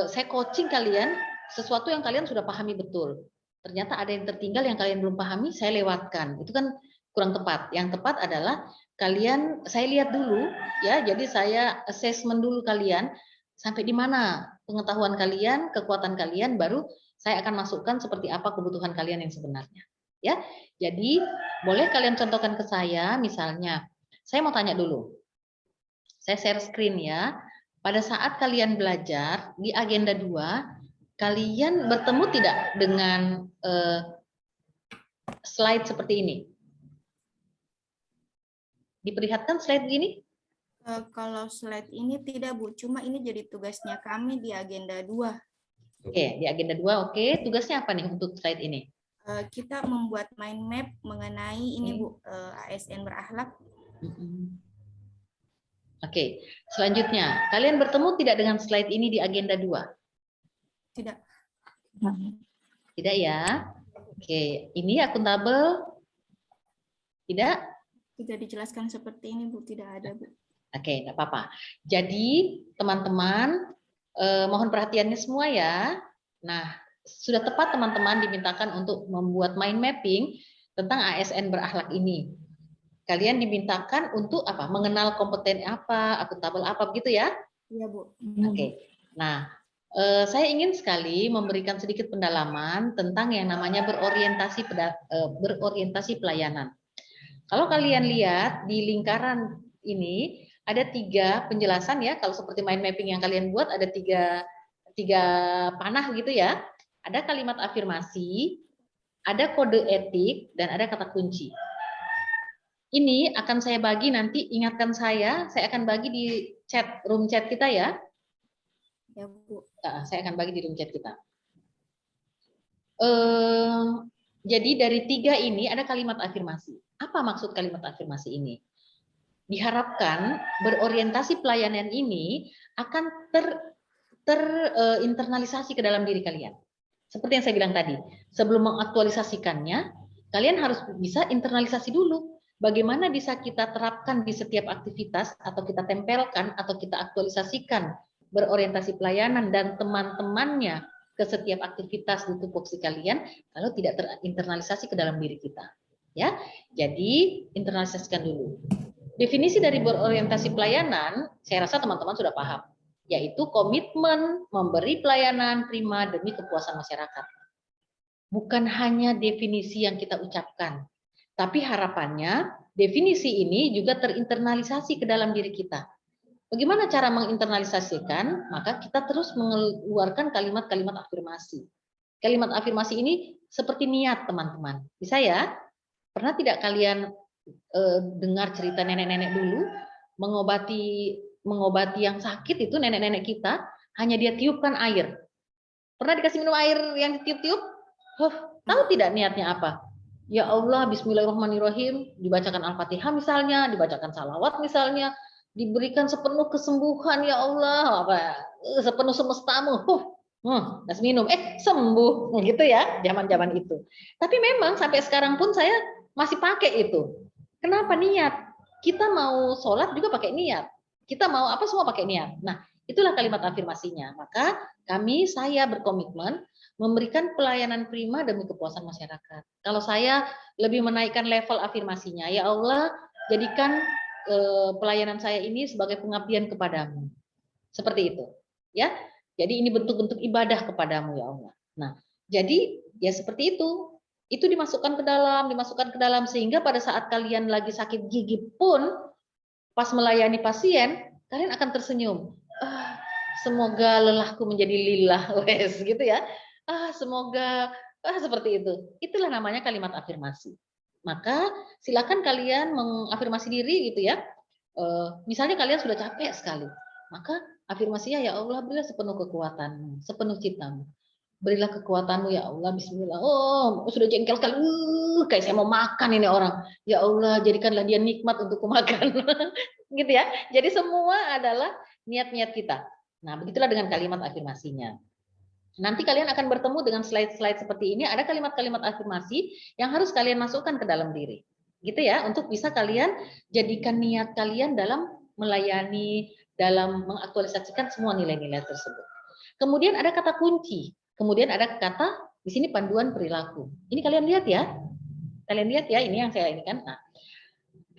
saya coaching kalian sesuatu yang kalian sudah pahami betul. Ternyata ada yang tertinggal yang kalian belum pahami, saya lewatkan. Itu kan kurang tepat. Yang tepat adalah kalian, saya lihat dulu, ya. Jadi saya assessment dulu kalian sampai di mana pengetahuan kalian, kekuatan kalian, baru saya akan masukkan seperti apa kebutuhan kalian yang sebenarnya. Ya, jadi boleh kalian contohkan ke saya, misalnya, saya mau tanya dulu. Saya share screen ya. Pada saat kalian belajar di agenda 2, kalian bertemu tidak dengan slide seperti ini? Diperlihatkan slide begini? Kalau slide ini tidak Bu, cuma ini jadi tugasnya kami di agenda 2. Oke, di agenda 2, oke. Tugasnya apa nih untuk slide ini? Kita membuat mind map mengenai ini Bu, ASN berakhlak. Oke, selanjutnya, kalian bertemu tidak dengan slide ini di agenda 2? Tidak. Tidak ya? Oke, ini akuntabel? Tidak? Tidak dijelaskan seperti ini Bu, tidak ada Bu. Oke, tidak apa-apa. Jadi, teman-teman, mohon perhatiannya semua ya. Nah, sudah tepat teman-teman dimintakan untuk membuat mind mapping tentang ASN berakhlak ini. Kalian dimintakan untuk apa? Mengenal kompeten apa, akuntabel apa, begitu ya? Iya Bu. Oke. Nah, saya ingin sekali memberikan sedikit pendalaman tentang yang namanya berorientasi pelayanan. Kalau kalian lihat di lingkaran ini ada 3 penjelasan ya. Kalau seperti mind mapping yang kalian buat ada tiga panah gitu ya. Ada kalimat afirmasi, ada kode etik, dan ada kata kunci. Ini akan saya bagi nanti, ingatkan saya akan bagi di chat, room chat kita ya. Ya Bu. Saya akan bagi di room chat kita. Jadi dari 3 ini ada kalimat afirmasi. Apa maksud kalimat afirmasi ini? Diharapkan berorientasi pelayanan ini akan terinternalisasi ke dalam diri kalian. Seperti yang saya bilang tadi, sebelum mengaktualisasikannya, kalian harus bisa internalisasi dulu. Bagaimana bisa kita terapkan di setiap aktivitas, atau kita tempelkan, atau kita aktualisasikan berorientasi pelayanan dan teman-temannya ke setiap aktivitas di tupoksi kalian, kalau tidak terinternalisasi ke dalam diri kita. Ya, jadi internalisasikan dulu. Definisi dari berorientasi pelayanan, saya rasa teman-teman sudah paham, yaitu komitmen memberi pelayanan prima demi kepuasan masyarakat. Bukan hanya definisi yang kita ucapkan, tapi harapannya definisi ini juga terinternalisasi ke dalam diri kita. Bagaimana cara menginternalisasikan? Maka kita terus mengeluarkan kalimat-kalimat afirmasi. Kalimat afirmasi ini seperti niat, teman-teman. Bisa ya? Pernah tidak kalian dengar cerita nenek-nenek dulu mengobati yang sakit itu, nenek-nenek kita hanya dia tiupkan air. Pernah dikasih minum air yang ditiup-tiup? Tahu tidak niatnya apa? Ya Allah, bismillahirrahmanirrahim, dibacakan Al-Fatihah misalnya, dibacakan salawat misalnya, diberikan sepenuh kesembuhan ya Allah, sepenuh semestamu. Kasih minum, sembuh, gitu ya, zaman-zaman itu. Tapi memang sampai sekarang pun saya masih pakai itu. Kenapa? Niat. Kita mau sholat juga pakai niat. Kita mau apa semua pakai niat. Nah, itulah kalimat afirmasinya. Maka saya berkomitmen memberikan pelayanan prima demi kepuasan masyarakat. Kalau saya lebih menaikkan level afirmasinya, ya Allah, jadikan pelayanan saya ini sebagai pengabdian kepadamu. Seperti itu. Ya. Jadi ini bentuk-bentuk ibadah kepadamu ya Allah. Nah, Jadi ya seperti itu dimasukkan ke dalam sehingga pada saat kalian lagi sakit gigi pun pas melayani pasien kalian akan tersenyum. Semoga lelahku menjadi lillah, wes gitu ya. Semoga seperti itu. Itulah namanya kalimat afirmasi. Maka silakan kalian mengafirmasi diri gitu ya. Misalnya kalian sudah capek sekali, maka afirmasinya ya Allah berilah sepenuh kekuatanmu, sepenuh ciptamu. Berilah kekuatanmu ya Allah, bismillah. Oh, sudah jengkel sekali. Kayak saya mau makan ini orang. Ya Allah, jadikanlah dia nikmat untuk makan. Gitu ya. Jadi semua adalah niat-niat kita. Nah, begitulah dengan kalimat afirmasinya. Nanti kalian akan bertemu dengan slide-slide seperti ini. Ada kalimat-kalimat afirmasi yang harus kalian masukkan ke dalam diri. Gitu ya, untuk bisa kalian jadikan niat kalian dalam melayani, dalam mengaktualisasikan semua nilai-nilai tersebut. Kemudian ada kata kunci. Kemudian ada kata di sini panduan perilaku. Ini kalian lihat ya. Kalian lihat ya, ini yang saya ini kan. Nah,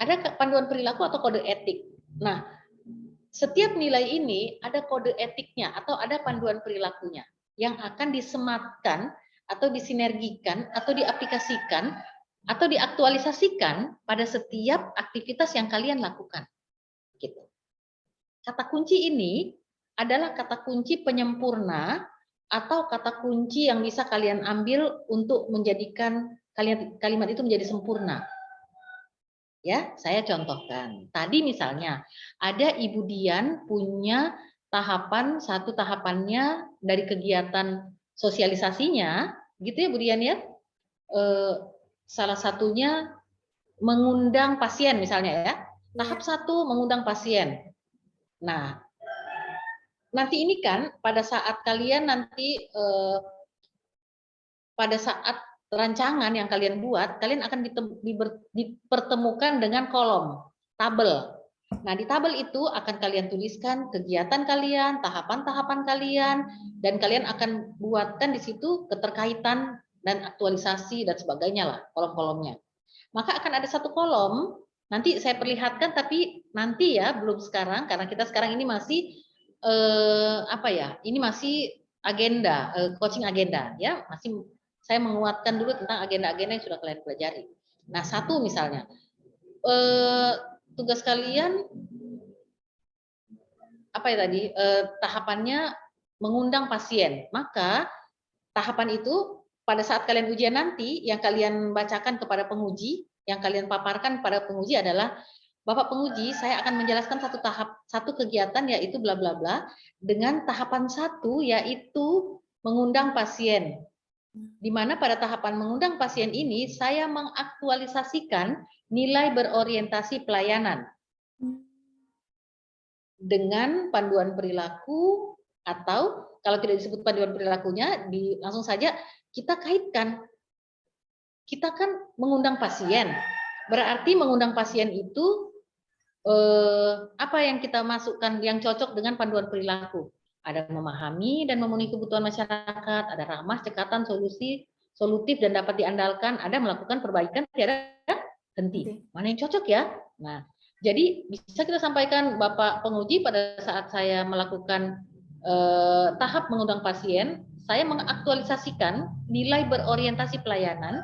ada panduan perilaku atau kode etik. Nah, setiap nilai ini ada kode etiknya atau ada panduan perilakunya yang akan disematkan atau disinergikan atau diaplikasikan atau diaktualisasikan pada setiap aktivitas yang kalian lakukan. Gitu. Kata kunci ini adalah kata kunci penyempurna atau kata kunci yang bisa kalian ambil untuk menjadikan kalimat itu menjadi sempurna. Ya, saya contohkan. Tadi misalnya ada Ibu Dian punya satu tahapannya dari kegiatan sosialisasinya, gitu ya Bu Dian ya. Salah satunya mengundang pasien misalnya ya. Tahap 1 mengundang pasien. Nah, nanti ini kan pada saat kalian nanti pada saat rancangan yang kalian buat, kalian akan dipertemukan dengan kolom, tabel. Nah, di tabel itu akan kalian tuliskan kegiatan kalian, tahapan-tahapan kalian, dan kalian akan buatkan di situ keterkaitan dan aktualisasi dan sebagainya lah, kolom-kolomnya. Maka akan ada satu kolom, nanti saya perlihatkan, tapi nanti ya, belum sekarang, karena kita sekarang ini masih ini masih agenda, coaching agenda ya, masih saya menguatkan dulu tentang agenda-agenda yang sudah kalian pelajari. Nah, satu misalnya tugas kalian apa ya tadi, tahapannya mengundang pasien, maka tahapan itu pada saat kalian ujian nanti yang kalian bacakan kepada penguji, yang kalian paparkan pada penguji adalah, Bapak penguji, saya akan menjelaskan satu kegiatan yaitu bla bla bla dengan tahapan 1 yaitu mengundang pasien. Di mana pada tahapan mengundang pasien ini saya mengaktualisasikan nilai berorientasi pelayanan dengan panduan perilaku, atau kalau tidak disebut panduan perilakunya, langsung saja kita kaitkan. Kita kan mengundang pasien, berarti mengundang pasien itu apa yang kita masukkan yang cocok dengan panduan perilaku? Ada memahami dan memenuhi kebutuhan masyarakat, ada ramah, cekatan, solutif dan dapat diandalkan, ada melakukan perbaikan tiada henti. Mana yang cocok ya? Nah, jadi bisa kita sampaikan Bapak penguji pada saat saya melakukan tahap mengundang pasien, saya mengaktualisasikan nilai berorientasi pelayanan,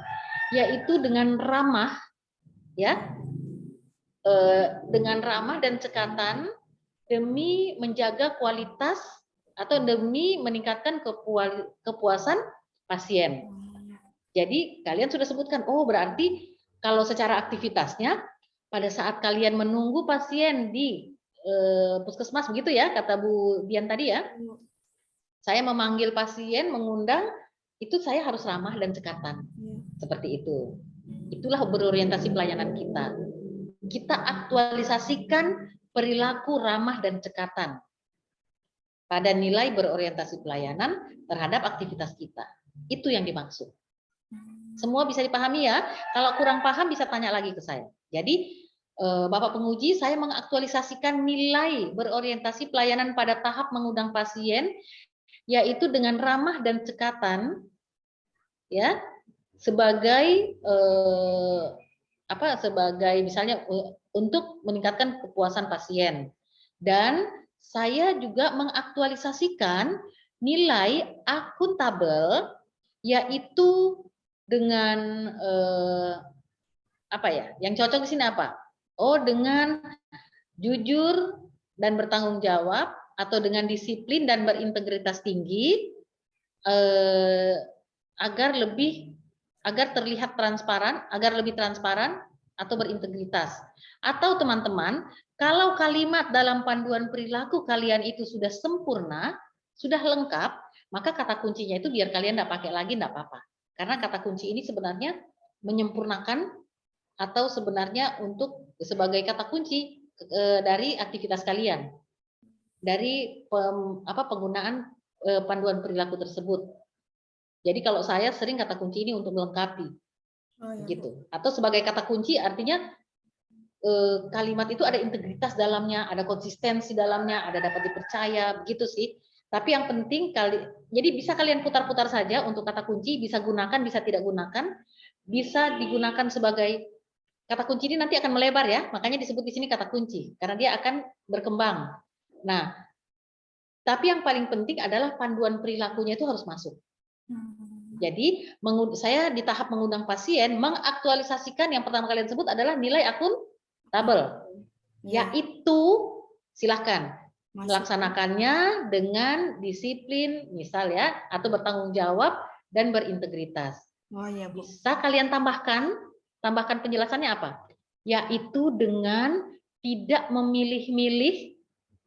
yaitu dengan ramah, ya, dengan ramah dan cekatan demi menjaga kualitas atau demi meningkatkan kepuasan pasien. Jadi kalian sudah sebutkan, oh berarti kalau secara aktivitasnya pada saat kalian menunggu pasien di puskesmas begitu ya, kata Bu Dian tadi ya. Saya memanggil pasien, mengundang, itu saya harus ramah dan cekatan. Seperti itu. Itulah berorientasi pelayanan kita. Kita aktualisasikan perilaku ramah dan cekatan pada nilai berorientasi pelayanan terhadap aktivitas kita. Itu yang dimaksud. Semua bisa dipahami ya. Kalau kurang paham bisa tanya lagi ke saya. Jadi Bapak penguji, saya mengaktualisasikan nilai berorientasi pelayanan pada tahap mengundang pasien, yaitu dengan ramah dan cekatan, ya, sebagai sebagai misalnya untuk meningkatkan kepuasan pasien. Dan saya juga mengaktualisasikan nilai akuntabel yaitu dengan apa ya? Yang cocok di sini apa? Oh, dengan jujur dan bertanggung jawab, atau dengan disiplin dan berintegritas tinggi, agar terlihat transparan, agar lebih transparan atau berintegritas. Atau teman-teman, kalau kalimat dalam panduan perilaku kalian itu sudah sempurna, sudah lengkap, maka kata kuncinya itu biar kalian tidak pakai lagi, tidak apa-apa. Karena kata kunci ini sebenarnya menyempurnakan atau sebenarnya untuk sebagai kata kunci dari aktivitas kalian, dari penggunaan panduan perilaku tersebut. Jadi kalau saya sering kata kunci ini untuk melengkapi, gitu. Atau sebagai kata kunci artinya kalimat itu ada integritas dalamnya, ada konsistensi dalamnya, ada dapat dipercaya, begitu sih. Tapi yang penting jadi bisa kalian putar-putar saja untuk kata kunci, bisa gunakan, bisa tidak gunakan, bisa digunakan sebagai kata kunci ini nanti akan melebar ya, makanya disebut di sini kata kunci karena dia akan berkembang. Nah, tapi yang paling penting adalah panduan perilakunya itu harus masuk. Jadi saya di tahap mengundang pasien mengaktualisasikan yang pertama kalian sebut adalah nilai akuntabel, yaitu silahkan melaksanakannya dengan disiplin, misal ya, atau bertanggung jawab dan berintegritas. Bisa kalian tambahkan penjelasannya apa? Yaitu dengan tidak memilih-milih,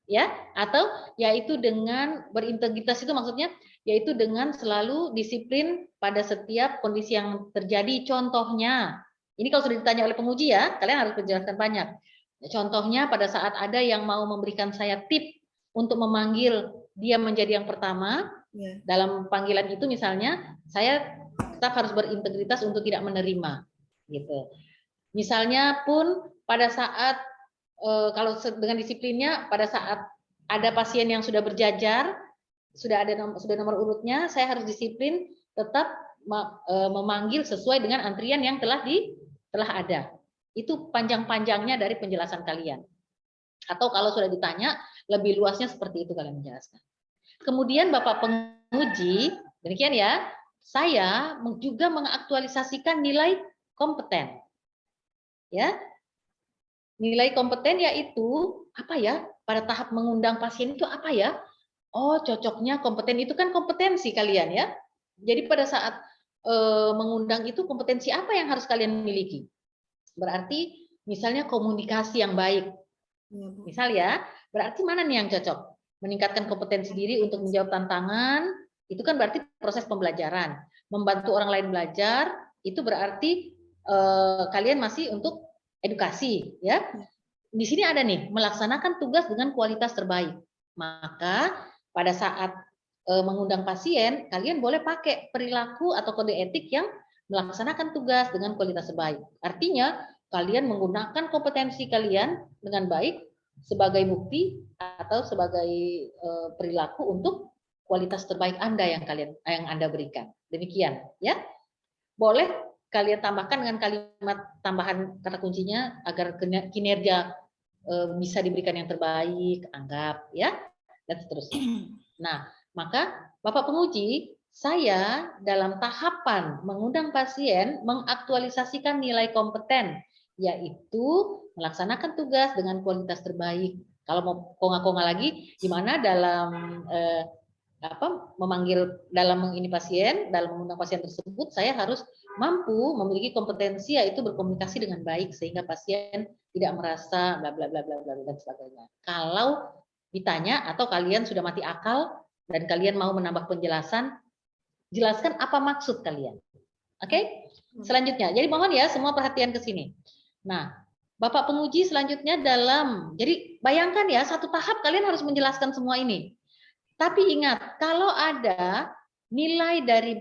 ya, atau yaitu dengan berintegritas itu maksudnya yaitu dengan selalu disiplin pada setiap kondisi yang terjadi. Contohnya, ini kalau sudah ditanya oleh penguji ya, kalian harus menjelaskan banyak. Contohnya pada saat ada yang mau memberikan saya tip untuk memanggil dia menjadi yang pertama, dalam panggilan itu misalnya, saya tetap harus berintegritas untuk tidak menerima, gitu. Misalnya pun pada saat kalau dengan disiplinnya, pada saat ada pasien yang sudah berjajar, sudah nomor urutnya, saya harus disiplin tetap memanggil sesuai dengan antrian yang telah ada. Itu panjang-panjangnya dari penjelasan kalian. Atau kalau sudah ditanya, lebih luasnya seperti itu kalian menjelaskan. Kemudian Bapak penguji, demikian ya, saya juga mengaktualisasikan nilai kompeten. Ya, nilai kompeten yaitu apa ya? Pada tahap mengundang pasien itu apa ya? Oh, cocoknya kompeten itu kan kompetensi kalian ya. Jadi pada saat mengundang itu kompetensi apa yang harus kalian miliki? Berarti misalnya komunikasi yang baik. Misal ya, berarti mana nih yang cocok? Meningkatkan kompetensi diri untuk menjawab tantangan, itu kan berarti proses pembelajaran. Membantu orang lain belajar, itu berarti kalian masih untuk edukasi, ya. Di sini ada nih, melaksanakan tugas dengan kualitas terbaik. Maka pada saat mengundang pasien, kalian boleh pakai perilaku atau kode etik yang melaksanakan tugas dengan kualitas terbaik. Artinya, kalian menggunakan kompetensi kalian dengan baik sebagai bukti atau sebagai perilaku untuk kualitas terbaik Anda yang Anda berikan. Demikian, ya. Boleh kalian tambahkan dengan kalimat tambahan kata kuncinya agar kinerja bisa diberikan yang terbaik, anggap, ya, dan seterusnya. Nah, maka Bapak penguji, saya dalam tahapan mengundang pasien mengaktualisasikan nilai kompeten, yaitu melaksanakan tugas dengan kualitas terbaik. Kalau mau konga-konga lagi, gimana dalam memanggil dalam mengini pasien, dalam mengundang pasien tersebut, saya harus mampu memiliki kompetensi yaitu berkomunikasi dengan baik sehingga pasien tidak merasa bla bla bla bla bla dan sebagainya. Kalau ditanya atau kalian sudah mati akal dan kalian mau menambah penjelasan, jelaskan apa maksud kalian. Oke? Selanjutnya, jadi mohon ya semua perhatian ke sini. Nah, Bapak penguji selanjutnya jadi bayangkan ya satu tahap kalian harus menjelaskan semua ini. Tapi ingat, kalau ada nilai dari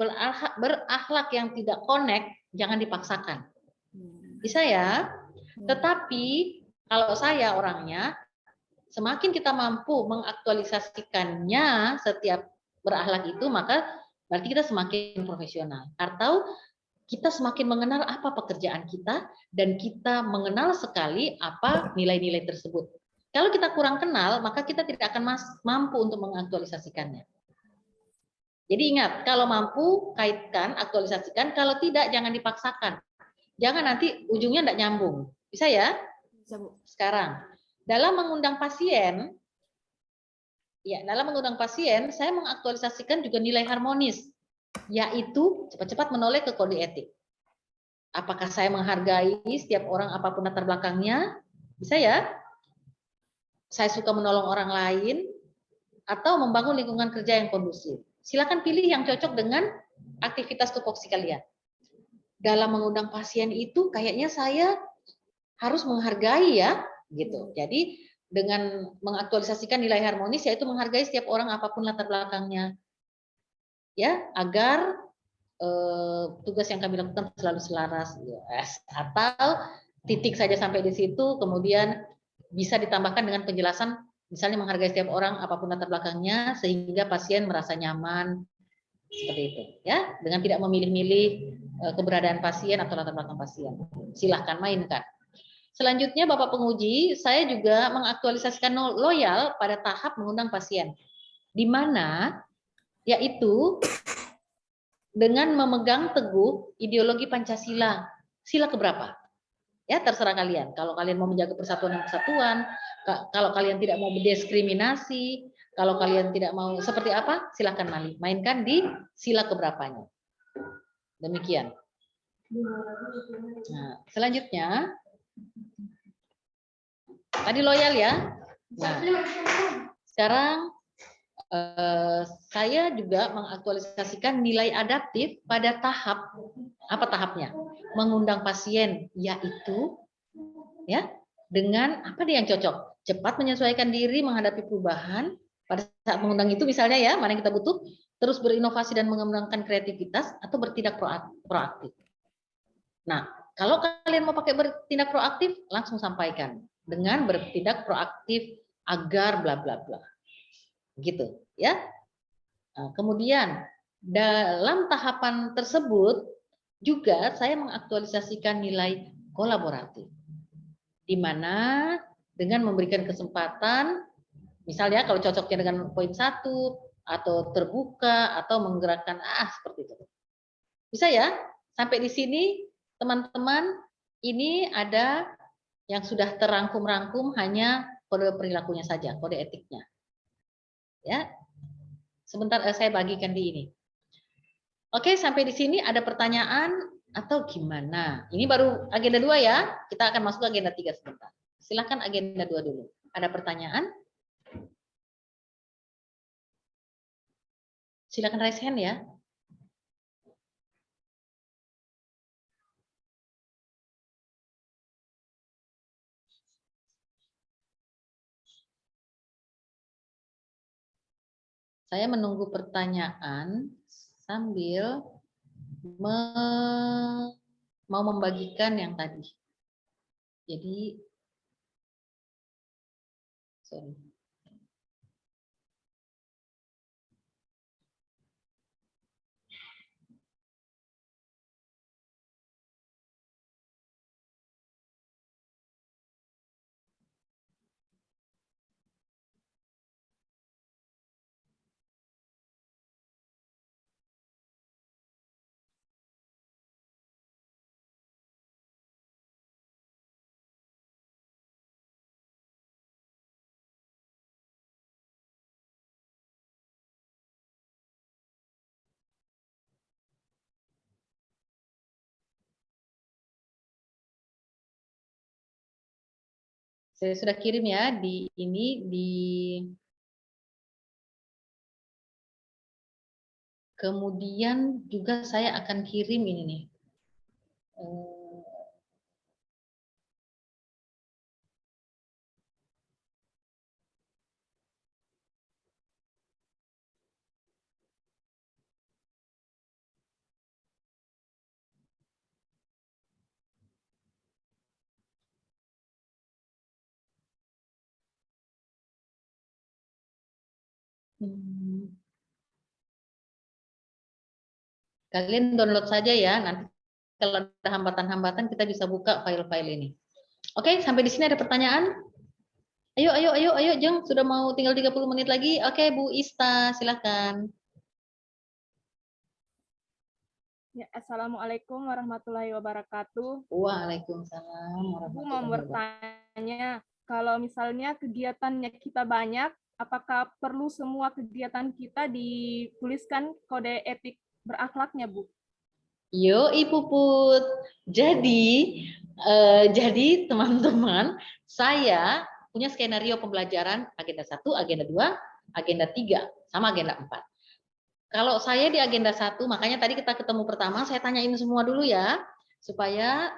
berakhlak yang tidak connect, jangan dipaksakan. Bisa ya? Tetapi kalau saya orangnya, semakin kita mampu mengaktualisasikannya setiap berakhlak itu, maka berarti kita semakin profesional. Atau kita semakin mengenal apa pekerjaan kita, dan kita mengenal sekali apa nilai-nilai tersebut. Kalau kita kurang kenal, maka kita tidak akan mampu untuk mengaktualisasikannya. Jadi ingat, kalau mampu kaitkan, aktualisasikan, kalau tidak jangan dipaksakan. Jangan nanti ujungnya tidak nyambung. Bisa ya? Bisa, Bu. Sekarang, dalam mengundang pasien, ya, dalam mengundang pasien, saya mengaktualisasikan juga nilai harmonis, yaitu cepat-cepat menoleh ke kode etik. Apakah saya menghargai setiap orang apapun latar belakangnya? Bisa ya? Saya suka menolong orang lain, atau membangun lingkungan kerja yang kondusif. Silakan pilih yang cocok dengan aktivitas tupoksi kalian. Dalam mengundang pasien itu kayaknya saya harus menghargai ya, gitu. Jadi dengan mengaktualisasikan nilai harmonis yaitu menghargai setiap orang apapun latar belakangnya. Ya, agar tugas yang kami lakukan selalu selaras. Yes. Atau titik saja sampai di situ, kemudian bisa ditambahkan dengan penjelasan misalnya menghargai setiap orang apapun latar belakangnya sehingga pasien merasa nyaman seperti itu ya, dengan tidak memilih-milih keberadaan pasien atau latar belakang pasien. Silahkan mainkan. Selanjutnya Bapak penguji, saya juga mengaktualisasikan loyal pada tahap mengundang pasien, di mana yaitu dengan memegang teguh ideologi Pancasila, sila keberapa? Ya terserah kalian. Kalau kalian mau menjaga persatuan dan kesatuan, kalau kalian tidak mau berdiskriminasi, kalau kalian tidak mau seperti apa, silakan mainkan di sila keberapanya. Demikian. Nah, selanjutnya, tadi loyal ya. Nah, sekarang saya juga mengaktualisasikan nilai adaptif pada tahap apa tahapnya? Mengundang pasien, yaitu ya dengan apa nih yang cocok? Cepat menyesuaikan diri menghadapi perubahan pada saat mengundang itu misalnya ya, mana yang kita butuh, terus berinovasi dan mengembangkan kreativitas atau bertindak proaktif. Nah, kalau kalian mau pakai bertindak proaktif, langsung sampaikan dengan bertindak proaktif agar bla bla bla. Gitu ya. Nah, kemudian dalam tahapan tersebut juga saya mengaktualisasikan nilai kolaboratif, di mana dengan memberikan kesempatan, misalnya kalau cocoknya dengan poin 1 atau terbuka atau menggerakkan seperti itu. Bisa ya? Sampai di sini teman-teman, ini ada yang sudah terangkum-rangkum hanya kode perilakunya saja, kode etiknya. Ya, sebentar saya bagikan di ini. Oke, sampai di sini ada pertanyaan atau gimana? Ini baru agenda 2 ya, kita akan masuk ke agenda 3 sebentar. Silakan agenda 2 dulu. Ada pertanyaan? Silakan raise hand ya. Saya menunggu pertanyaan sambil mau membagikan yang tadi. Jadi, sorry. Saya sudah kirim ya di ini kemudian juga saya akan kirim ini nih. Kalian download saja ya, nanti kalau ada hambatan-hambatan kita bisa buka file-file ini. Oke, sampai di sini ada pertanyaan? Ayo, Jeng, sudah mau tinggal 30 menit lagi. Oke, Bu Ista, silakan. Ya, Assalamualaikum warahmatullahi wabarakatuh. Waalaikumsalam Ibu mau warahmatullahi wabarakatuh. bertanya, kalau misalnya kegiatannya kita banyak, apakah perlu semua kegiatan kita dituliskan kode etik berakhlaknya, Bu? Yo, Ibu Put. Jadi teman-teman, saya punya skenario pembelajaran agenda 1, agenda 2, agenda 3, sama agenda 4. Kalau saya di agenda 1, makanya tadi kita ketemu pertama, saya tanyain semua dulu ya, supaya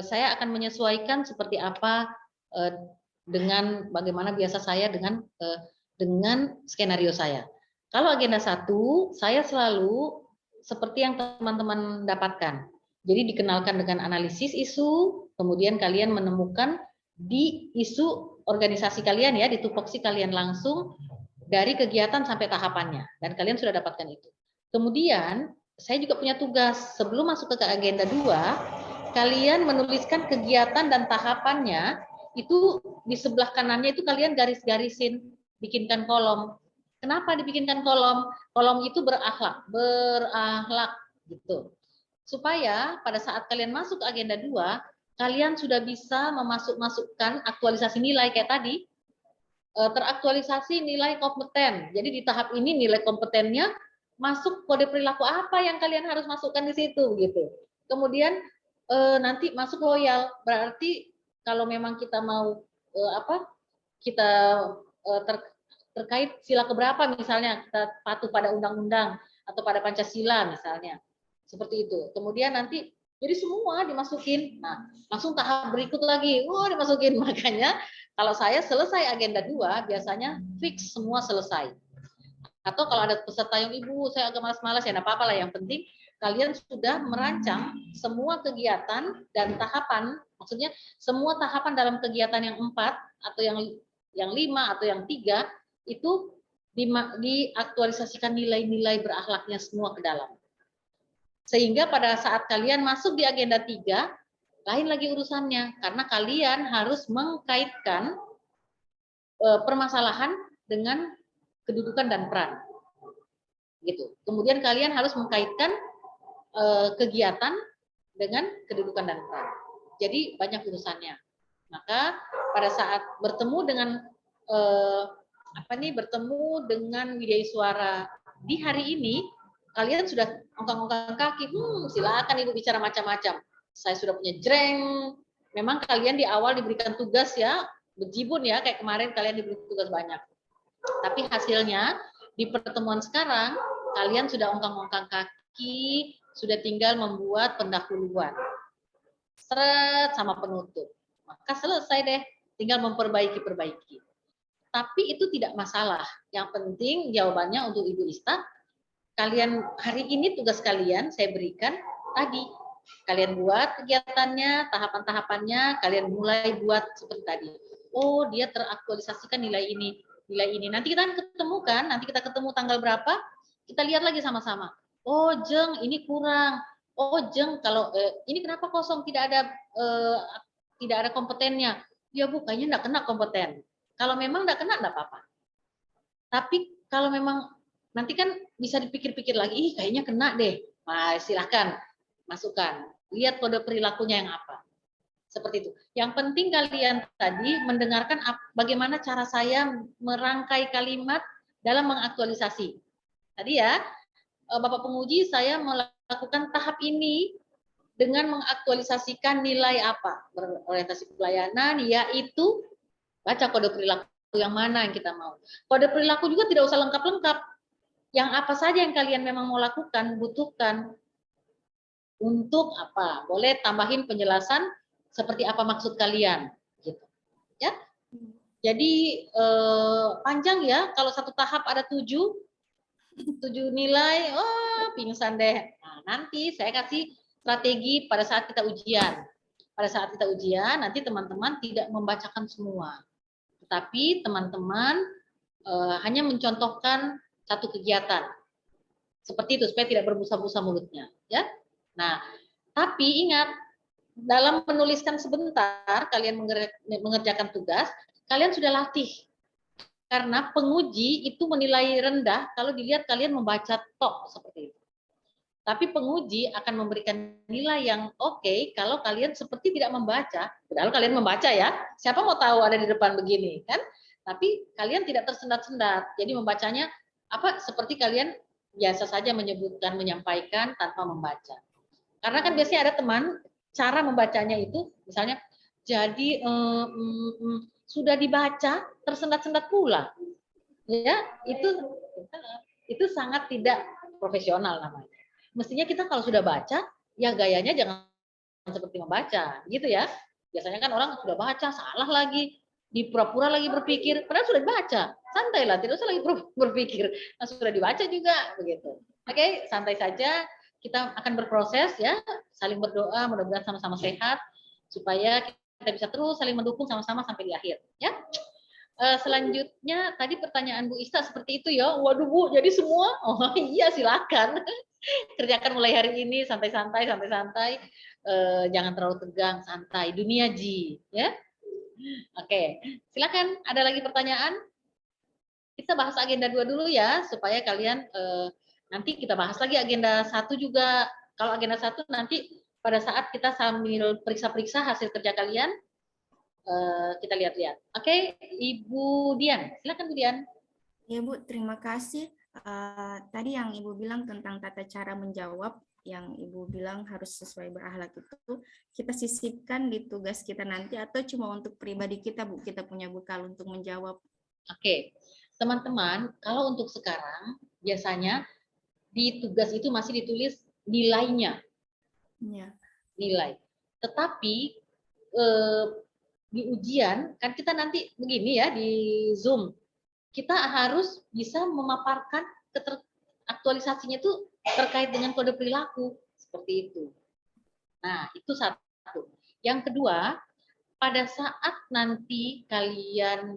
saya akan menyesuaikan seperti apa dengan bagaimana biasa saya dengan skenario saya. Kalau agenda 1, saya selalu seperti yang teman-teman dapatkan. Jadi dikenalkan dengan analisis isu, kemudian kalian menemukan di isu organisasi kalian ya, di tupoksi kalian langsung dari kegiatan sampai tahapannya, dan kalian sudah dapatkan itu. Kemudian saya juga punya tugas sebelum masuk ke agenda 2, kalian menuliskan kegiatan dan tahapannya. Itu di sebelah kanannya itu kalian garis-garisin, bikinkan kolom. Kenapa dibikinkan kolom? Kolom itu berakhlak gitu. Supaya pada saat kalian masuk ke agenda 2, kalian sudah bisa masukkan aktualisasi nilai kayak tadi, teraktualisasi nilai kompeten. Jadi di tahap ini nilai kompetennya masuk kode perilaku apa yang kalian harus masukkan di situ gitu. Kemudian nanti masuk loyal, berarti kalau memang kita mau kita terkait sila keberapa misalnya, kita patuh pada undang-undang atau pada Pancasila misalnya. Seperti itu. Kemudian nanti jadi semua dimasukin. Nah, langsung tahap berikut lagi. Dimasukin. Makanya kalau saya selesai agenda 2, biasanya fix semua selesai. Atau kalau ada peserta yang ibu, saya agak malas-malas, ya enggak apa-apa lah. Yang penting kalian sudah merancang semua kegiatan dan tahapan, maksudnya semua tahapan dalam kegiatan yang 4 atau yang 5 atau yang 3 itu diaktualisasikan nilai-nilai berakhlaknya semua ke dalam. Sehingga pada saat kalian masuk di agenda 3, lain lagi urusannya, karena kalian harus mengkaitkan permasalahan dengan kedudukan dan peran. Gitu. Kemudian kalian harus mengkaitkan kegiatan dengan kedudukan dan peran. Jadi banyak urusannya. Maka pada saat bertemu dengan bertemu dengan Widya Suara di hari ini, kalian sudah ongkang-ongkang kaki, silakan ibu bicara macam-macam. Saya sudah punya jreng. Memang kalian di awal diberikan tugas ya, bejibun ya, kayak kemarin kalian diberi tugas banyak. Tapi hasilnya di pertemuan sekarang, kalian sudah ongkang-ongkang kaki, sudah tinggal membuat pendahuluan. Seret sama penutup. Maka selesai deh, tinggal memperbaiki-perbaiki. Tapi itu tidak masalah. Yang penting jawabannya untuk Ibu Ista, kalian hari ini tugas kalian saya berikan tadi. Kalian buat kegiatannya, tahapan-tahapannya, kalian mulai buat seperti tadi. Oh, dia teraktualisasikan nilai ini, nilai ini. Nanti kita ketemu kan, nanti kita ketemu tanggal berapa, kita lihat lagi sama-sama. Oh, Jeng, ini kurang. Oh, Jeng, kalau ini kenapa kosong, tidak ada kompetennya. Ya Bu, kayaknya enggak kena kompeten. Kalau memang enggak kena, enggak apa-apa. Tapi kalau memang nanti kan bisa dipikir-pikir lagi, kayaknya kena deh. Nah, silahkan masukkan. Lihat kode perilakunya yang apa. Seperti itu. Yang penting kalian tadi mendengarkan bagaimana cara saya merangkai kalimat dalam mengaktualisasi. Tadi ya, Bapak penguji, saya melakukan tahap ini dengan mengaktualisasikan nilai apa? Berorientasi pelayanan, yaitu baca kode perilaku yang mana yang kita mau. Kode perilaku juga tidak usah lengkap-lengkap. Yang apa saja yang kalian memang mau lakukan, butuhkan. Untuk apa? Boleh tambahin penjelasan seperti apa maksud kalian. Gitu. Ya. Jadi panjang ya, kalau satu tahap ada 7 nilai, pingsan deh. Nah, nanti saya kasih strategi pada saat kita ujian. Pada saat kita ujian, nanti teman-teman tidak membacakan semua. Tetapi teman-teman hanya mencontohkan satu kegiatan. Seperti itu, supaya tidak berbusa-busa mulutnya. Ya. Nah, tapi ingat, dalam menuliskan sebentar, kalian mengerjakan tugas, kalian sudah latih. Karena penguji itu menilai rendah kalau dilihat kalian membaca tok seperti itu. Tapi penguji akan memberikan nilai yang oke kalau kalian seperti tidak membaca. Padahal kalian membaca ya. Siapa mau tahu ada di depan begini kan? Tapi kalian tidak tersendat-sendat. Jadi membacanya seperti kalian biasa saja menyebutkan, menyampaikan tanpa membaca. Karena kan biasanya ada teman cara membacanya itu misalnya jadi sudah dibaca tersendat-sendat pula. Ya, itu sangat tidak profesional namanya. Mestinya kita kalau sudah baca, ya gayanya jangan seperti membaca, gitu ya. Biasanya kan orang sudah baca, salah lagi, dipura-pura lagi berpikir, padahal sudah dibaca. Santailah, tidak usah lagi berpikir. Nah, sudah dibaca juga, begitu. Oke, santai saja. Kita akan berproses ya, saling berdoa, mudah-mudahan sama-sama sehat, supaya kita bisa terus saling mendukung sama-sama sampai di akhir. Ya. Selanjutnya, tadi pertanyaan Bu Ista seperti itu ya. Waduh Bu, jadi semua? Oh iya, silakan. Kerjakan mulai hari ini santai-santai, santai-santai, jangan terlalu tegang, santai. Dunia Ji, ya. Oke, silakan. Ada lagi pertanyaan? Kita bahas agenda 2 dulu ya, supaya kalian nanti kita bahas lagi agenda 1 juga. Kalau agenda 1 nanti pada saat kita sambil periksa-periksa hasil kerja kalian, kita lihat-lihat. Oke, Ibu Dian, silakan Bu Dian. Ya Bu, terima kasih. Tadi yang Ibu bilang tentang tata cara menjawab, yang Ibu bilang harus sesuai berakhlak itu, kita sisipkan di tugas kita nanti atau cuma untuk pribadi kita Bu, kita punya bekal untuk menjawab. Oke, teman-teman, kalau untuk sekarang biasanya di tugas itu masih ditulis nilainya. Ya. Nilai. Tetapi di ujian, kan kita nanti begini ya di Zoom, kita harus bisa memaparkan aktualisasinya itu terkait dengan kode perilaku seperti itu. Nah, itu satu. Yang kedua, pada saat nanti kalian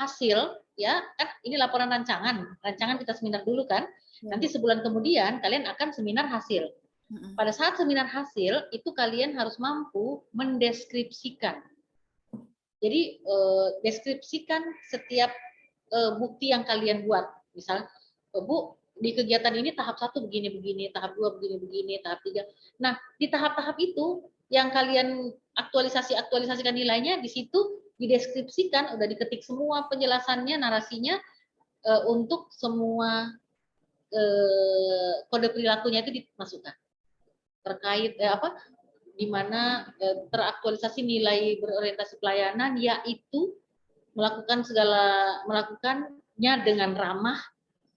hasil ya, kan ini laporan rancangan kita seminar dulu kan. Nanti sebulan kemudian kalian akan seminar hasil. Pada saat seminar hasil itu kalian harus mampu mendeskripsikan. Jadi deskripsikan setiap bukti yang kalian buat. Misal, Bu, di kegiatan ini tahap 1 begini-begini, tahap 2 begini-begini, tahap 3. Nah, di tahap-tahap itu yang kalian aktualisasikan nilainya, di situ dideskripsikan, udah diketik semua penjelasannya, narasinya untuk semua kode perilakunya itu dimasukkan. Terkait di mana teraktualisasi nilai berorientasi pelayanan, yaitu melakukannya dengan ramah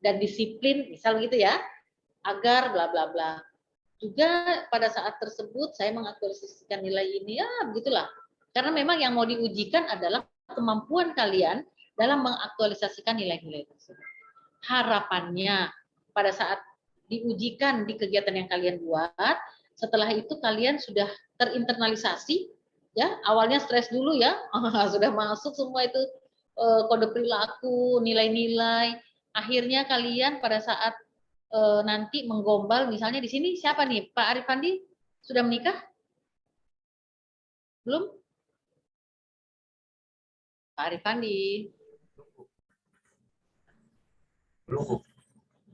dan disiplin, misal gitu ya, agar bla bla bla. Juga pada saat tersebut saya mengaktualisasikan nilai ini, ya begitulah. Karena memang yang mau diujikan adalah kemampuan kalian dalam mengaktualisasikan nilai-nilai tersebut. Harapannya pada saat diujikan di kegiatan yang kalian buat, setelah itu kalian sudah terinternalisasi, ya awalnya stres dulu ya, sudah masuk semua itu kode perilaku, nilai-nilai. Akhirnya kalian pada saat nanti menggombal, misalnya di sini siapa nih, Pak Arif Andi sudah menikah? Belum? Pak Arif Andi. Belum.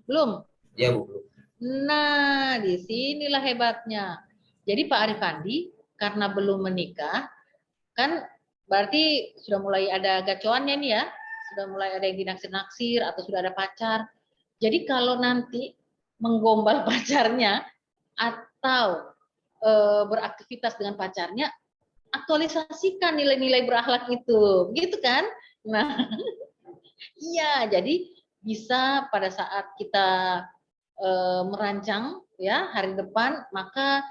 Belum? Ya Bu. Nah, di sinilah hebatnya. Jadi Pak Arif Andi karena belum menikah, kan berarti sudah mulai ada gacoannya nih ya, sudah mulai ada yang dinaksir-naksir atau sudah ada pacar. Jadi kalau nanti menggombal pacarnya atau beraktivitas dengan pacarnya, aktualisasikan nilai-nilai berakhlak itu, gitu kan? Nah, iya, jadi bisa pada saat kita merancang ya hari depan, maka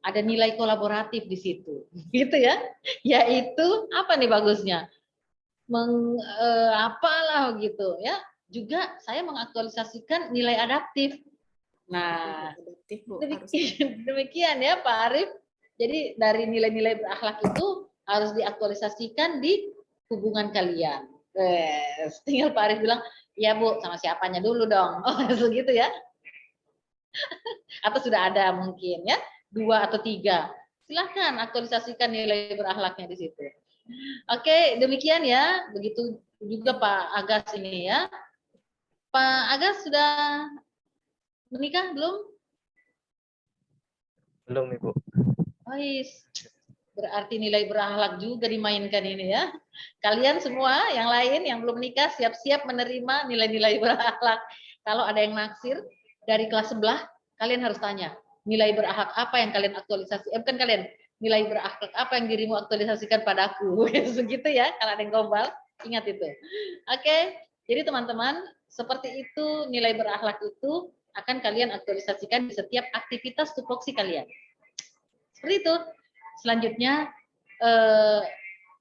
ada nilai kolaboratif di situ, gitu ya. Yaitu apa nih bagusnya? Apalah gitu ya. Juga saya mengaktualisasikan nilai adaptif. Nah, demikian ya Pak Arif. Jadi dari nilai-nilai berakhlak itu harus diaktualisasikan di hubungan kalian. Tinggal Pak Arif bilang, ya Bu, sama siapanya dulu dong. Oh, segitu ya. Atau sudah ada mungkin ya, 2 atau 3. Silahkan aktualisasikan nilai berakhlaknya di situ. Oke, demikian ya. Begitu juga Pak Agas ini ya. Pak Agas sudah menikah belum? Belum, Ibu. Ais, berarti nilai berakhlak juga dimainkan ini ya. Kalian semua yang lain yang belum nikah siap-siap menerima nilai-nilai berakhlak. Kalau ada yang naksir dari kelas sebelah, kalian harus tanya, nilai berakhlak apa yang kalian aktualisasi? Bukan kalian, nilai berakhlak apa yang dirimu aktualisasikan padaku? Segitu ya, kalau ada yang gombal, ingat itu. Oke, jadi teman-teman, seperti itu nilai berakhlak itu akan kalian aktualisasikan di setiap aktivitas tupoksi kalian. Seperti itu. Selanjutnya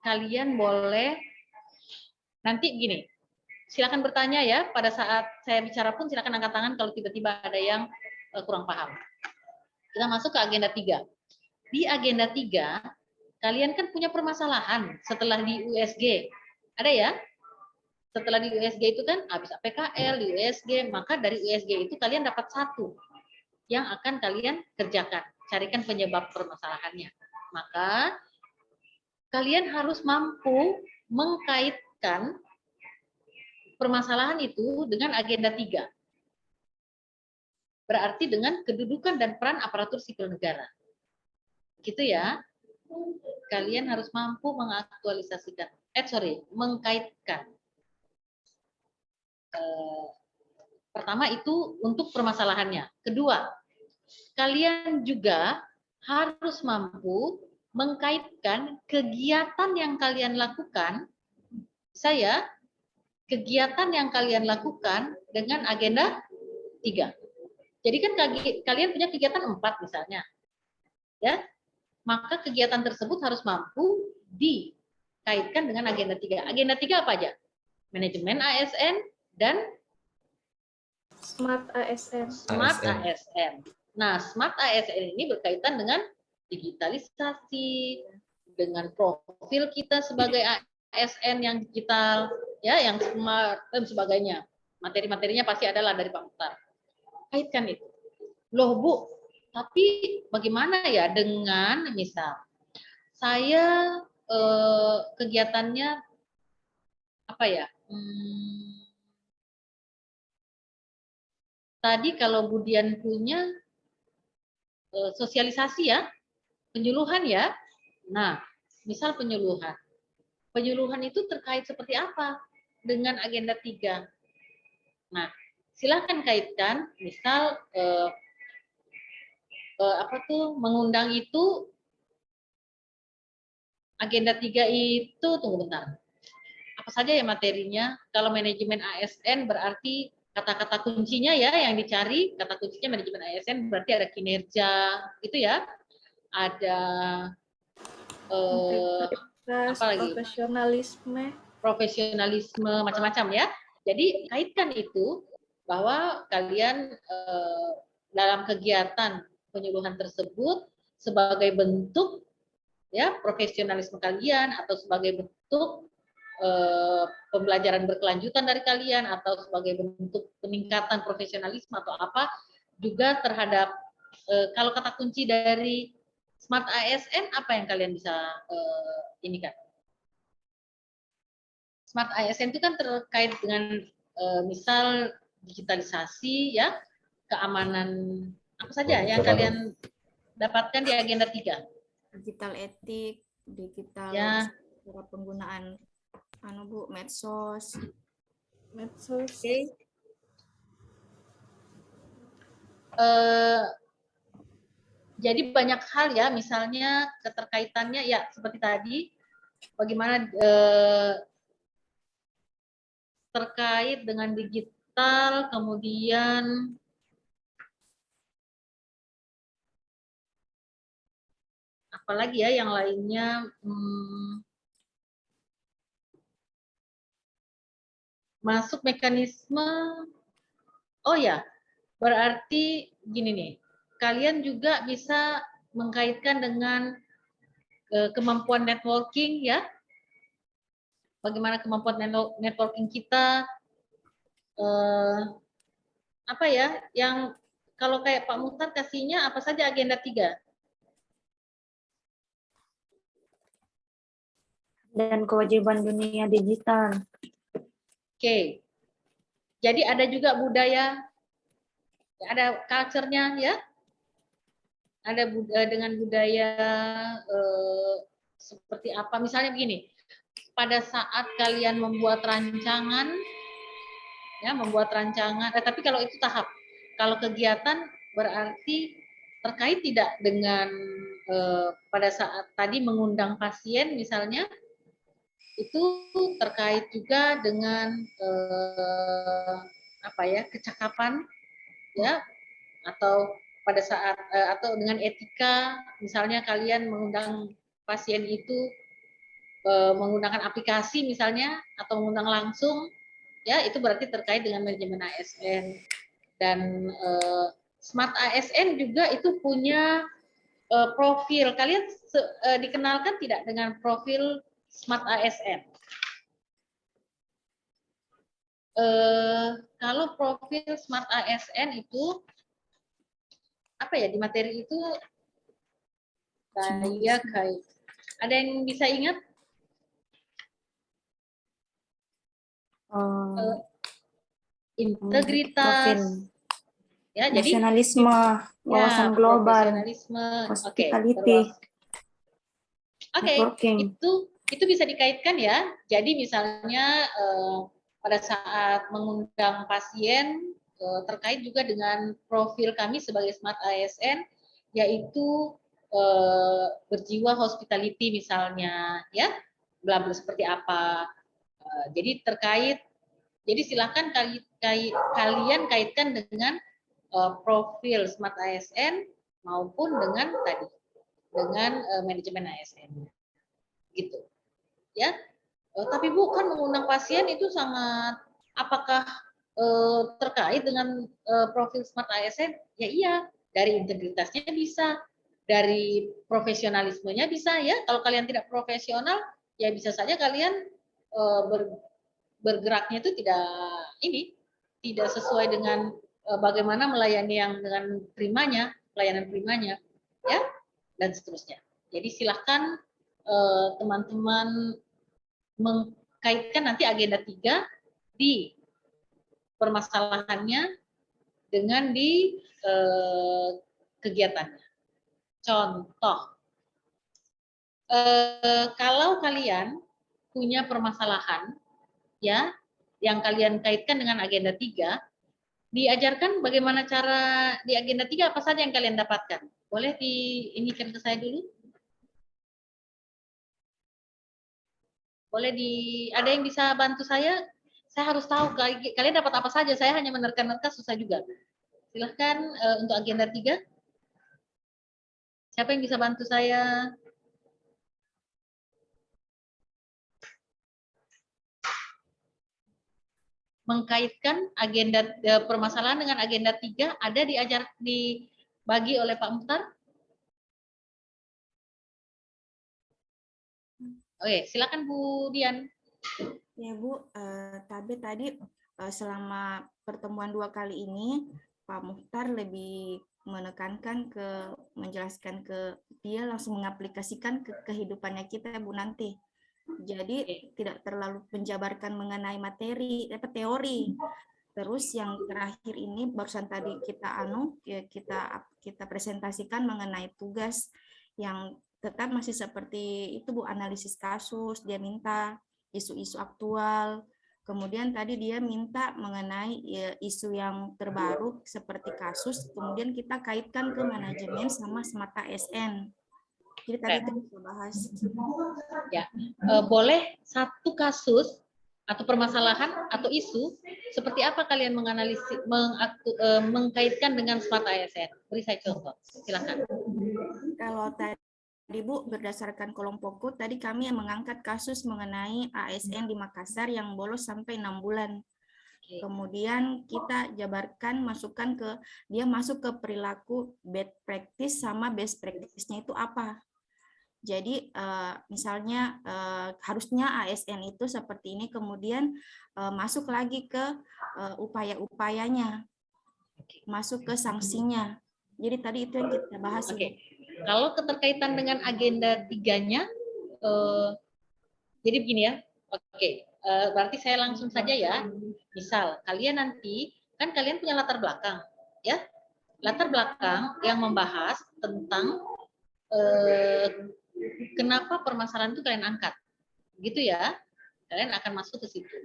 kalian boleh nanti gini, silakan bertanya ya pada saat saya bicara pun silakan angkat tangan kalau tiba-tiba ada yang kurang paham. Kita masuk ke agenda 3. Di agenda 3 kalian kan punya permasalahan setelah di USG. Ada ya? Setelah di USG itu kan habis APKL di USG, maka dari USG itu kalian dapat 1 yang akan kalian kerjakan, carikan penyebab permasalahannya. Maka kalian harus mampu mengkaitkan permasalahan itu dengan agenda 3. Berarti dengan kedudukan dan peran aparatur sipil negara. Gitu ya. Kalian harus mampu mengaktualisasikan, mengkaitkan. Pertama itu untuk permasalahannya. Kedua, kalian juga harus mampu mengkaitkan kegiatan yang kalian lakukan, kegiatan yang kalian lakukan dengan agenda 3. Jadi kan kalian punya kegiatan 4 misalnya, ya, maka kegiatan tersebut harus mampu dikaitkan dengan agenda 3. Agenda 3 apa aja? Manajemen ASN dan Smart ASN. Smart ASN. Nah, Smart ASN ini berkaitan dengan digitalisasi, dengan profil kita sebagai ASN yang digital, ya, yang smart dan sebagainya. Materi-materinya pasti adalah dari Pak Mukhtar. Kaitkan itu. Loh Bu, tapi bagaimana ya dengan misal saya kegiatannya apa ya? Tadi kalau Budian punya sosialisasi ya, penyuluhan ya. Nah, misal penyuluhan. Penyuluhan itu terkait seperti apa dengan agenda 3? Nah, silakan kaitkan, misal mengundang itu agenda 3 itu, tunggu bentar. Apa saja ya materinya? Kalau manajemen ASN berarti kata-kata kuncinya ya yang dicari, kata kuncinya manajemen ASN berarti ada kinerja, gitu ya. Ada apa lagi? Profesionalisme macam-macam ya. Jadi kaitkan itu bahwa kalian dalam kegiatan penyuluhan tersebut sebagai bentuk ya profesionalisme kalian atau sebagai bentuk pembelajaran berkelanjutan dari kalian atau sebagai bentuk peningkatan profesionalisme atau apa juga terhadap kalau kata kunci dari Smart ASN apa yang kalian bisa ini kan? Smart ASN itu kan terkait dengan misal digitalisasi ya, keamanan apa saja yang kalian dapatkan di agenda 3. Digital etik, digital ya. cara penggunaan Bu, medsos. Okay. Jadi banyak hal ya, misalnya keterkaitannya ya seperti tadi, bagaimana terkait dengan digital, kemudian apalagi ya yang lainnya, masuk mekanisme, oh ya, berarti gini nih, kalian juga bisa mengkaitkan dengan kemampuan networking ya, bagaimana kemampuan networking kita, apa ya, yang kalau kayak Pak Mukhtar kasihnya apa saja agenda 3? Dan kewajiban dunia digital. Oke. Jadi ada juga budaya, ada culture-nya ya. dengan budaya seperti apa? Misalnya begini, pada saat kalian membuat rancangan, ya membuat rancangan. Tapi kalau itu tahap, kalau kegiatan berarti terkait tidak dengan pada saat tadi mengundang pasien misalnya, itu terkait juga dengan apa ya, kecakapan ya, atau pada saat atau dengan etika, misalnya kalian mengundang pasien itu menggunakan aplikasi misalnya atau mengundang langsung, ya itu berarti terkait dengan manajemen ASN. Dan Smart ASN juga itu punya profil. Kalian dikenalkan tidak dengan profil Smart ASN? Kalau profil Smart ASN itu apa ya, di materi itu kayak ada yang bisa ingat? Integritas, ya, nasionalisme, wawasan global, hospitality, networking. Itu bisa dikaitkan ya. Jadi misalnya pada saat mengundang pasien terkait juga dengan profil kami sebagai Smart ASN, yaitu berjiwa hospitality misalnya, ya, bla bla seperti apa. Jadi terkait, jadi silakan kalian kaitkan dengan profil Smart ASN maupun dengan tadi dengan manajemen ASN, gitu, ya. Tapi bukan mengundang pasien itu sangat, apakah terkait dengan profil Smart ASN? Ya iya, dari integritasnya bisa, dari profesionalismenya bisa ya. Kalau kalian tidak profesional, ya bisa saja kalian bergeraknya itu tidak sesuai dengan bagaimana melayani yang dengan primanya, pelayanan primanya, ya, dan seterusnya. Jadi silahkan teman-teman mengkaitkan nanti agenda 3 di permasalahannya dengan di kegiatannya. Contoh, kalau kalian punya permasalahan ya yang kalian kaitkan dengan agenda 3, diajarkan bagaimana cara di agenda 3 apa saja yang kalian dapatkan. Boleh diindikan ke saya dulu? Boleh ada yang bisa bantu saya? Saya harus tahu kalian dapat apa saja. Saya hanya menerka-nerka susah juga. Silahkan untuk agenda 3. Siapa yang bisa bantu saya? Mengkaitkan agenda permasalahan dengan agenda 3 ada dibagi oleh Pak Muhtar? Oke, silakan Bu Dian. Ya Bu, tadi selama pertemuan 2 kali ini Pak Muhtar lebih menekankan menjelaskan dia langsung mengaplikasikan ke kehidupannya kita Bu nanti. Jadi tidak terlalu menjabarkan mengenai materi atau teori. Terus yang terakhir ini barusan tadi kita presentasikan mengenai tugas yang tetap masih seperti itu Bu, analisis kasus, dia minta isu-isu aktual. Kemudian tadi dia minta mengenai isu yang terbaru seperti kasus, kemudian kita kaitkan ke manajemen sama Smart ASN. Jadi tadi itu kita bahas. Ya, boleh satu kasus atau permasalahan atau isu seperti apa kalian menganalisis, mengkaitkan dengan Smart ASN? Beri saya contoh, silakan. Kalau tadi Bu, berdasarkan kelompokku, tadi kami mengangkat kasus mengenai ASN di Makassar yang bolos sampai 6 bulan. Kemudian kita jabarkan, masukkan dia masuk ke perilaku bad practice sama best practice-nya itu apa. Jadi misalnya harusnya ASN itu seperti ini, kemudian masuk lagi ke upaya-upayanya, masuk ke sanksinya. Jadi tadi itu yang kita bahas. Oke. Kalau keterkaitan dengan agenda 3-nya, jadi begini ya. Oke, berarti saya langsung saja ya. Misal kalian nanti, kan kalian punya latar belakang, ya. latar belakang yang membahas tentang kenapa permasalahan itu kalian angkat, gitu ya. Kalian akan masuk ke situ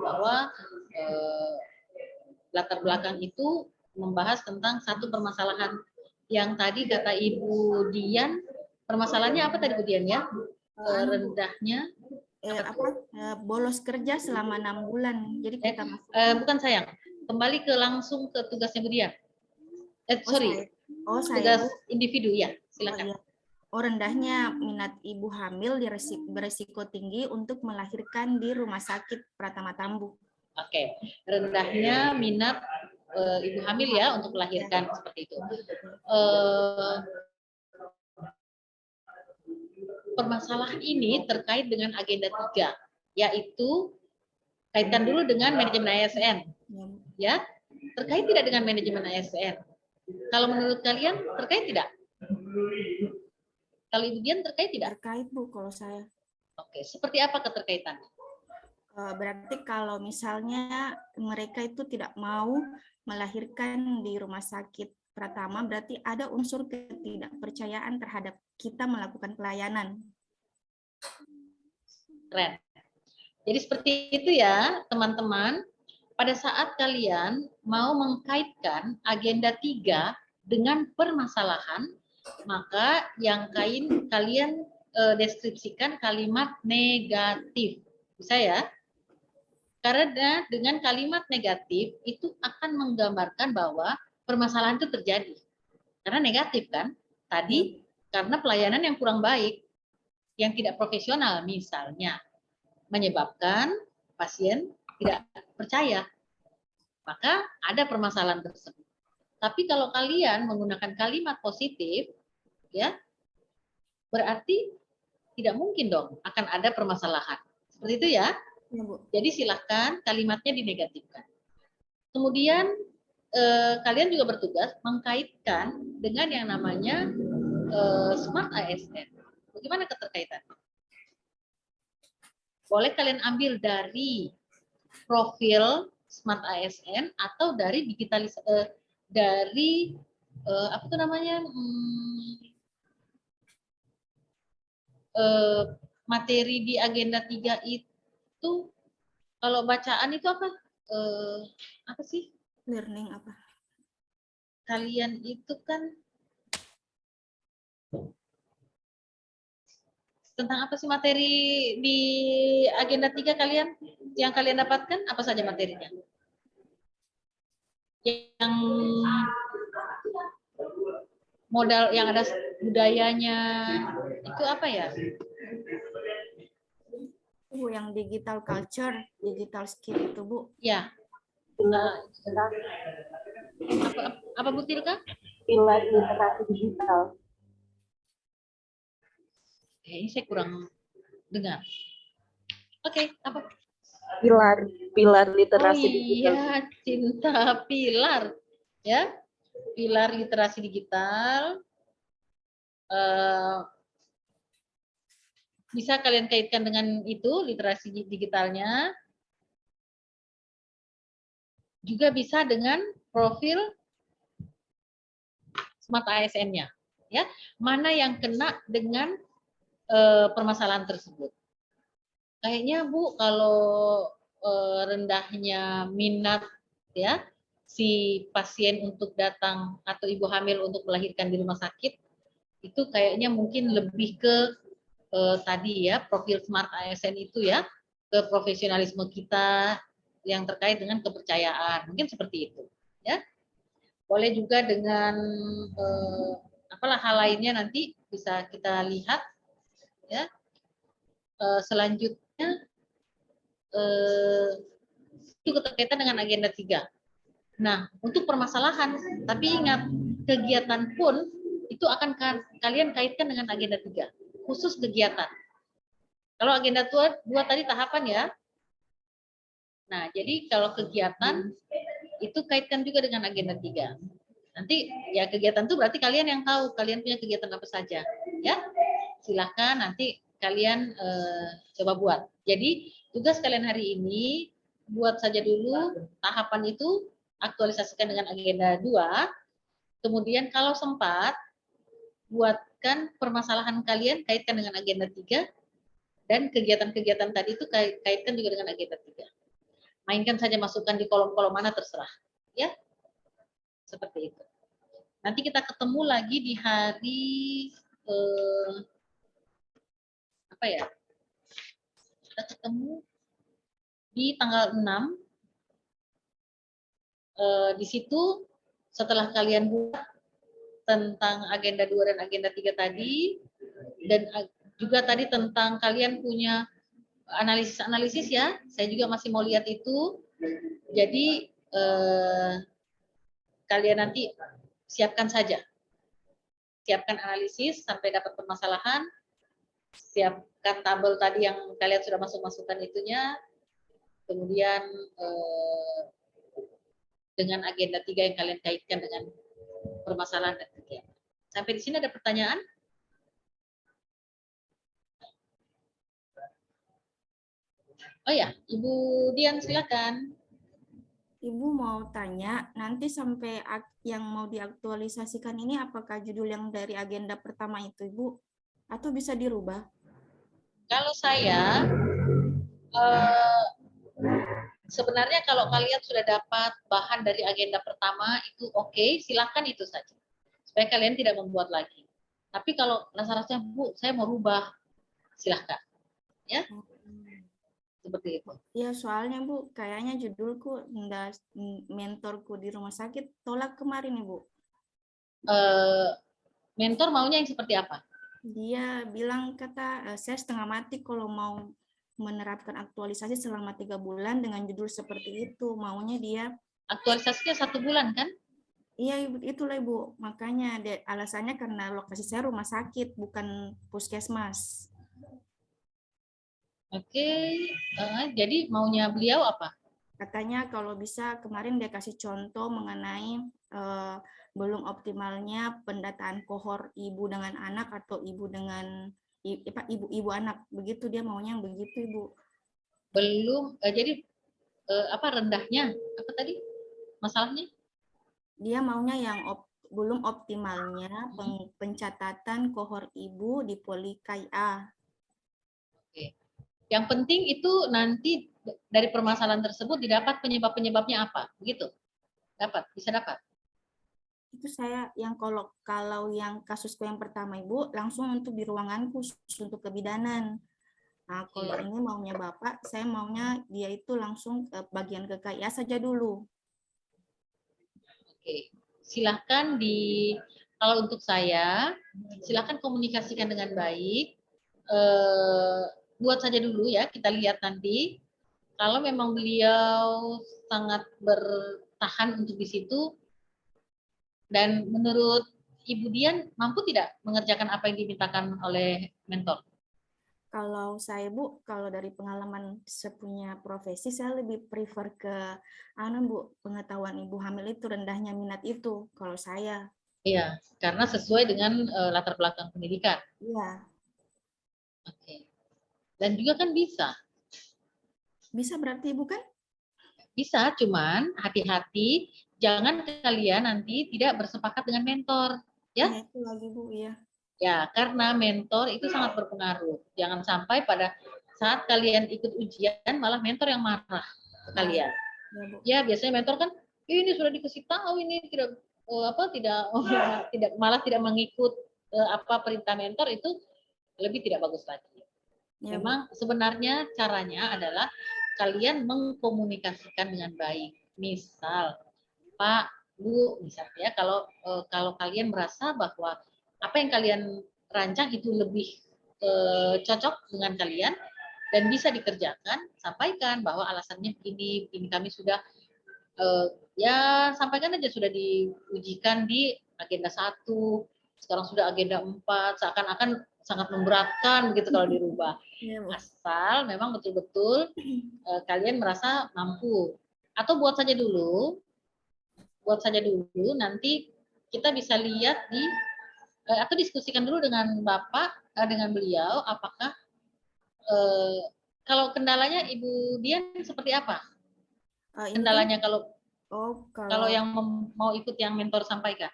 bahwa latar belakang itu membahas tentang satu permasalahan yang tadi kata Ibu Dian, permasalahannya apa tadi Bu Dian ya? Rendahnya bolos kerja selama 6 bulan. Jadi kita bukan sayang, kembali ke langsung ke tugasnya Bu Dian. Sorry, saya tugas individu ya, silakan. Rendahnya minat ibu hamil beresiko tinggi untuk melahirkan di Rumah Sakit Pratama Tambu. Oke, rendahnya minat ibu hamil ya untuk melahirkan seperti itu. Permasalahan ini terkait dengan agenda 3, yaitu kaitkan dulu dengan manajemen ASN. Ya, terkait tidak dengan manajemen ASN? Kalau menurut kalian terkait tidak? Kalau Ibu Dian terkait tidak? Terkait Bu, kalau saya. Oke, seperti apa keterkaitannya? Berarti kalau misalnya mereka itu tidak mau melahirkan di Rumah Sakit Pratama, berarti ada unsur ketidakpercayaan terhadap kita melakukan pelayanan. Keren. Jadi seperti itu ya, teman-teman. Pada saat kalian mau mengkaitkan agenda 3 dengan permasalahan, maka yang kalian deskripsikan kalimat negatif. Bisa ya? Karena dengan kalimat negatif itu akan menggambarkan bahwa permasalahan itu terjadi. Karena negatif kan? Tadi karena pelayanan yang kurang baik, yang tidak profesional misalnya, menyebabkan pasien tidak percaya. Maka ada permasalahan tersebut. Tapi kalau kalian menggunakan kalimat positif, ya, berarti tidak mungkin dong akan ada permasalahan. Seperti itu ya. Ya, Bu. Jadi silahkan kalimatnya dinegatifkan. Kemudian kalian juga bertugas mengkaitkan dengan yang namanya Smart ASN. Bagaimana keterkaitannya? Boleh kalian ambil dari profil Smart ASN atau dari apa itu namanya materi di agenda 3 itu kalau bacaan itu apa sih? Learning apa? Kalian itu kan tentang apa sih materi di agenda 3 kalian? Yang kalian dapatkan apa saja materinya? Yang modal yang ada budayanya itu apa ya? Bu, yang digital culture, digital skill itu Bu. Ya. Apa Bu Tilka? Pilar literasi digital. Ini saya kurang dengar. Oke, apa? Pilar literasi digital. Iya, cinta pilar. Ya, pilar literasi digital. Bisa kalian kaitkan dengan itu, literasi digitalnya. Juga bisa dengan profil Smart ASN-nya. Ya, mana yang kena dengan permasalahan tersebut. Kayaknya Bu, kalau rendahnya minat ya si pasien untuk datang atau ibu hamil untuk melahirkan di rumah sakit, itu kayaknya mungkin lebih ke tadi ya profil Smart ASN itu ya, ke profesionalisme kita yang terkait dengan kepercayaan, mungkin seperti itu ya. Boleh juga dengan apalah hal lainnya nanti bisa kita lihat ya. Selanjutnya itu keterkaitan dengan agenda 3. Nah, untuk permasalahan, tapi ingat kegiatan pun itu akan kalian kaitkan dengan agenda 3, khusus kegiatan. Kalau agenda 2 tadi tahapan ya. Nah, jadi kalau kegiatan itu kaitkan juga dengan agenda 3. Nanti ya kegiatan itu berarti kalian yang tahu kalian punya kegiatan apa saja, ya. Silahkan nanti kalian coba buat. Jadi tugas kalian hari ini buat saja dulu tahapan itu, aktualisasikan dengan agenda 2. Kemudian kalau sempat, buatkan permasalahan kalian kaitkan dengan agenda 3 dan kegiatan-kegiatan tadi itu kaitkan juga dengan agenda 3. Mainkan saja, masukkan di kolom-kolom mana terserah. Ya, seperti itu. Nanti kita ketemu lagi di hari apa ya? Kita ketemu di tanggal 6. Di situ setelah kalian buat tentang agenda 2 dan agenda 3 tadi, dan juga tadi tentang kalian punya analisis-analisis ya, saya juga masih mau lihat itu. Jadi kalian nanti siapkan saja. Siapkan analisis sampai dapat permasalahan, siapkan tabel tadi yang kalian sudah masuk-masukkan itunya, kemudian dengan agenda 3 yang kalian kaitkan dengan permasalahan dan kegiatan. Sampai di sini ada pertanyaan? Oh ya, Ibu Dian silakan. Ibu mau tanya, nanti sampai yang mau diaktualisasikan ini apakah judul yang dari agenda pertama itu, Ibu? Atau bisa dirubah? Kalau saya, sebenarnya kalau kalian sudah dapat bahan dari agenda pertama itu oke, silakan itu saja. Supaya kalian tidak membuat lagi. Tapi kalau rasa-rasanya, Bu, saya mau rubah, silahkan. Ya, seperti itu. Ya, soalnya Bu, kayaknya judulku mentorku di rumah sakit tolak kemarin, Ibu. Mentor maunya yang seperti apa? Dia bilang, kata saya setengah mati kalau mau menerapkan aktualisasi selama 3 bulan dengan judul seperti itu. Maunya dia aktualisasinya 1 bulan kan? Iya, itulah Ibu. Makanya alasannya karena lokasi saya rumah sakit, bukan puskesmas. Oke, jadi maunya beliau apa? Katanya kalau bisa kemarin dia kasih contoh mengenai belum optimalnya pendataan kohor ibu dengan anak atau ibu dengan ibu anak. Begitu dia maunya begitu, Ibu. Belum, jadi apa rendahnya? Apa tadi masalahnya? Dia maunya yang belum optimalnya pencatatan kohor ibu di Poli KIA. Oke. Yang penting itu nanti dari permasalahan tersebut didapat penyebab-penyebabnya apa, begitu? Bisa dapat. Itu saya yang kalau yang kasusku yang pertama Ibu langsung untuk di ruangan khusus untuk kebidanan. Nah, kalau ini maunya Bapak, saya maunya dia itu langsung ke bagian ke KIA saja dulu. Oke, silahkan kalau untuk saya, silahkan komunikasikan dengan baik. Buat saja dulu ya, kita lihat nanti. Kalau memang beliau sangat bertahan untuk di situ, dan menurut Ibu Dian mampu tidak mengerjakan apa yang dimintakan oleh mentor? Kalau saya Bu, kalau dari pengalaman sepunya profesi, saya lebih prefer ke Bu, pengetahuan ibu hamil itu rendahnya minat itu. Kalau saya. Iya, karena sesuai dengan latar belakang pendidikan. Iya. Oke. Dan juga kan bisa. Bisa berarti Ibu kan? Bisa, cuman hati-hati jangan kalian nanti tidak bersepakat dengan mentor, ya? Ya itu lagi Bu, ya. Ya, karena mentor itu sangat berpengaruh. Jangan sampai pada saat kalian ikut ujian malah mentor yang marah ke kalian. Ya, biasanya mentor kan ini sudah dikasih tahu, ini tidak malah tidak mengikut perintah mentor, itu lebih tidak bagus lagi. Ya, memang sebenarnya caranya adalah kalian mengkomunikasikan dengan baik. Misal, Pak, Bu, misalnya kalau kalian merasa bahwa apa yang kalian rancang itu lebih cocok dengan kalian dan bisa dikerjakan, sampaikan bahwa alasannya begini kami sudah ya sampaikan aja, sudah diujikan di agenda 1, sekarang sudah agenda 4, seakan-akan sangat memberatkan begitu kalau dirubah. Asal memang betul-betul kalian merasa mampu. Atau buat saja dulu, nanti kita bisa lihat atau diskusikan dulu dengan Bapak, dengan beliau, apakah kalau kendalanya Ibu Dian seperti apa? Kendalanya kalau yang mau ikut yang mentor sampaikan?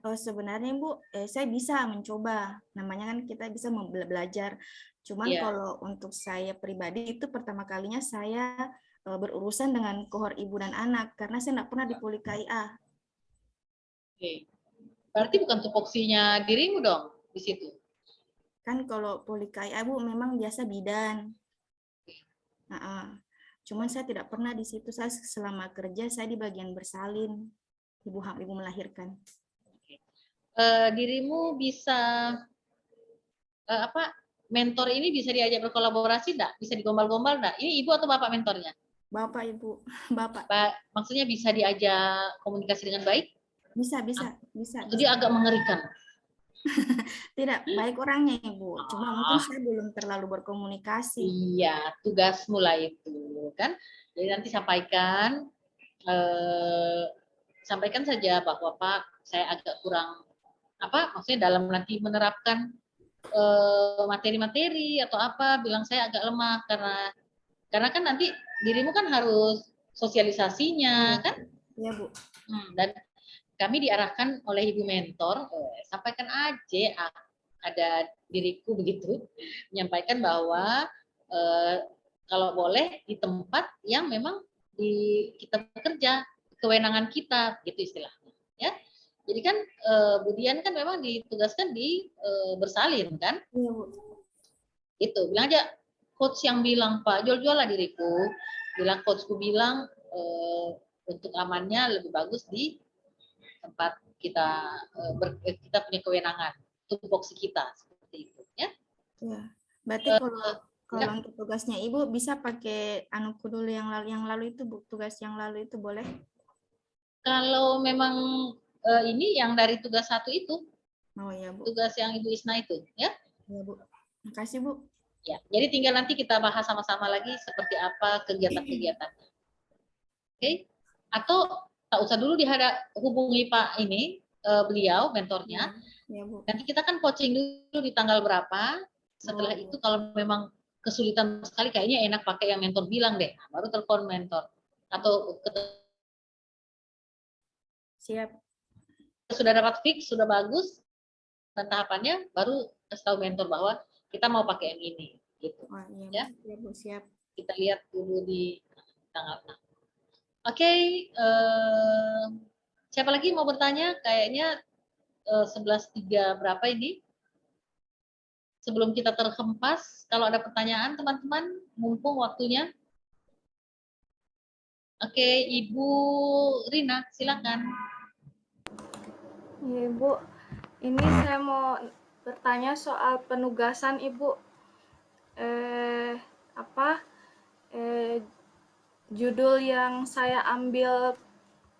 Oh, sebenarnya Bu, saya bisa mencoba. Namanya kan kita bisa belajar. Cuman kalau untuk saya pribadi itu pertama kalinya saya berurusan dengan kohor ibu dan anak karena saya nggak pernah di Poli KIA. Oke. Berarti bukan tupoksinya dirimu dong di situ. Kan kalau Poli KIA Bu memang biasa bidan. Cuman saya tidak pernah di situ. Saya selama kerja saya di bagian bersalin. Ibu melahirkan. Dirimu bisa mentor ini bisa diajak berkolaborasi enggak? Bisa digombal-gombal enggak? Ini ibu atau bapak mentornya? Bapak, Ibu. Bapak. Maksudnya bisa diajak komunikasi dengan baik? Bisa. Atau dia agak mengerikan? Tidak, baik orangnya Ibu. Cuma mungkin saya belum terlalu berkomunikasi. Iya, tugas mulai itu kan. Jadi nanti sampaikan saja bahwa Pak, saya agak kurang maksudnya dalam nanti menerapkan materi-materi atau apa, bilang saya agak lemah karena kan nanti dirimu kan harus sosialisasinya kan? Iya Bu. Dan kami diarahkan oleh ibu mentor, sampaikan aja ada diriku begitu, menyampaikan bahwa kalau boleh di tempat yang memang kita bekerja, kewenangan kita, gitu istilahnya. Ya, jadi kan Budian kan memang ditugaskan di bersalin kan? Iya Bu. Itu bilang aja coach yang bilang Pak jual lah diriku, bilang coachku bilang untuk amannya lebih bagus di tempat kita kita punya kewenangan, tupoksi kita seperti itu ya. Ya. Berarti kalau untuk tugasnya Ibu bisa pakai anuku dulu yang lalu itu Bu, tugas yang lalu itu boleh? Kalau memang ini yang dari tugas 1 itu. Oh ya Bu. Tugas yang Ibu Isna itu ya. Ya Bu. Makasih Bu. Ya, jadi tinggal nanti kita bahas sama-sama lagi seperti apa kegiatan-kegiatannya. Oke? Atau tak usah dulu hubungi Pak ini beliau mentornya. Ya, Bu. Nanti kita kan coaching dulu di tanggal berapa. Setelah itu kalau memang kesulitan sekali kayaknya enak pakai yang mentor bilang deh. Baru telepon mentor atau siap. Sudah dapat fix, sudah bagus dan tahapannya baru kasih tahu mentor bahwa kita mau pakai yang ini gitu. Oh, iya, ya. Bu, siap. Kita lihat dulu di tanggal 6. Oke, siapa lagi mau bertanya? Kayaknya 11.3 berapa ini? Sebelum kita terhempas, kalau ada pertanyaan teman-teman, mumpung waktunya. Oke, Ibu Rina, silakan. Ya, Ibu, ini saya mau bertanya soal penugasan Ibu. Judul yang saya ambil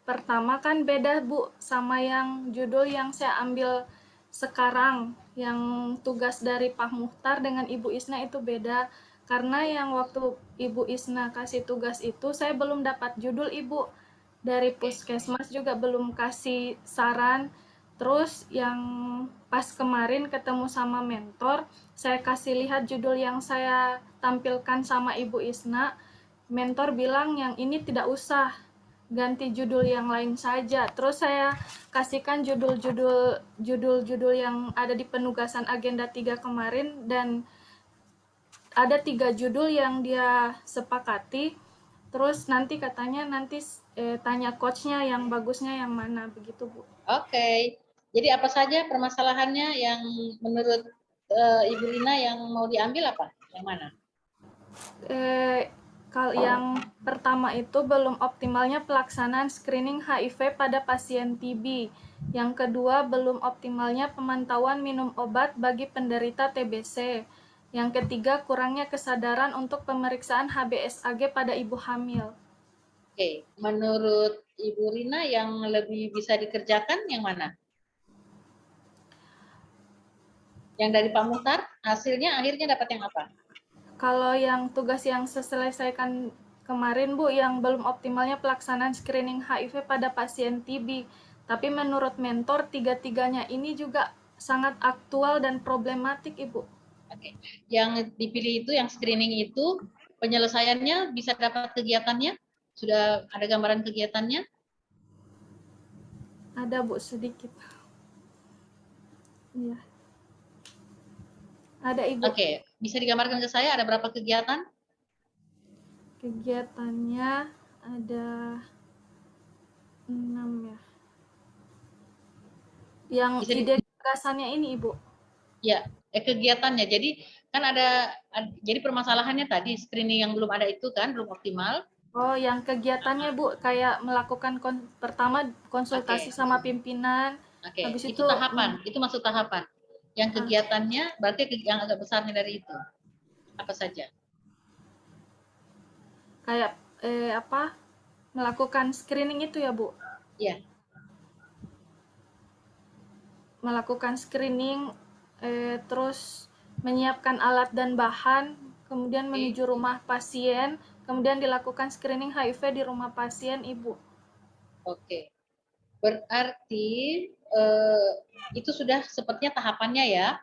pertama kan beda Bu sama yang judul yang saya ambil sekarang, yang tugas dari Pak Muhtar dengan Ibu Isna itu beda. Karena yang waktu Ibu Isna kasih tugas itu saya belum dapat judul Ibu. Dari Puskesmas juga belum kasih saran. Terus yang pas kemarin ketemu sama mentor, saya kasih lihat judul yang saya tampilkan sama Ibu Isna. Mentor bilang yang ini tidak usah, ganti judul yang lain saja. Terus saya kasihkan judul-judul yang ada di penugasan agenda 3 kemarin, dan ada 3 judul yang dia sepakati. Terus nanti katanya tanya coachnya yang bagusnya yang mana, begitu Bu. Oke. Jadi apa saja permasalahannya yang menurut Ibu Lina yang mau diambil apa? Yang mana? Kalau yang pertama itu belum optimalnya pelaksanaan screening HIV pada pasien TB. Yang kedua, belum optimalnya pemantauan minum obat bagi penderita TBC. Yang ketiga, kurangnya kesadaran untuk pemeriksaan HBsAg pada ibu hamil. Oke, menurut Ibu Rina yang lebih bisa dikerjakan yang mana? Yang dari Pak Muhtar, hasilnya akhirnya dapat yang apa? Kalau yang tugas yang saya selesaikan kemarin Bu, yang belum optimalnya pelaksanaan screening HIV pada pasien TB. Tapi menurut mentor, tiga-tiganya ini juga sangat aktual dan problematik Ibu. Oke. Yang dipilih itu, yang screening itu, penyelesaiannya bisa dapat kegiatannya? Sudah ada gambaran kegiatannya? Ada Bu, sedikit. Iya. Ada Ibu. Oke, bisa digambarkan ke saya ada berapa kegiatan? Kegiatannya ada 6 ya. Yang Bisa ide gagasannya ini Ibu. Ya, kegiatannya. Jadi kan jadi permasalahannya tadi screening yang belum ada itu kan belum optimal. Oh, yang kegiatannya Bu kayak melakukan pertama konsultasi sama pimpinan. Oke, Habis itu tahapan, itu masuk tahapan. Yang kegiatannya berarti yang agak besarnya dari itu. Apa saja? Kayak melakukan screening itu ya, Bu? Iya. Melakukan screening, terus menyiapkan alat dan bahan, kemudian menuju rumah pasien, kemudian dilakukan screening HIV di rumah pasien, Ibu. Oke. Berarti itu sudah sepertinya tahapannya ya.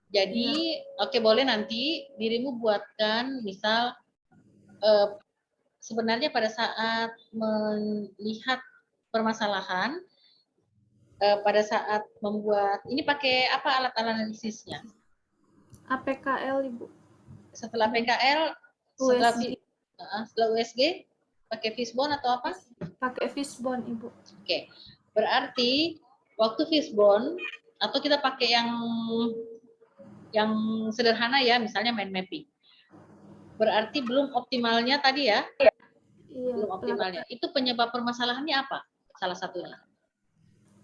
Jadi oke, boleh nanti dirimu buatkan misal sebenarnya pada saat melihat permasalahan pada saat membuat ini pakai apa alat analisisnya? APKL Ibu. Setelah PKL, setelah USG, pakai Fishbone atau apa? Pakai Fishbone Ibu. Oke, berarti waktu Fishbone atau kita pakai yang sederhana ya, misalnya mind mapping. Berarti belum optimalnya tadi ya? Iya. Belum optimalnya. Itu penyebab permasalahannya apa? Salah satunya.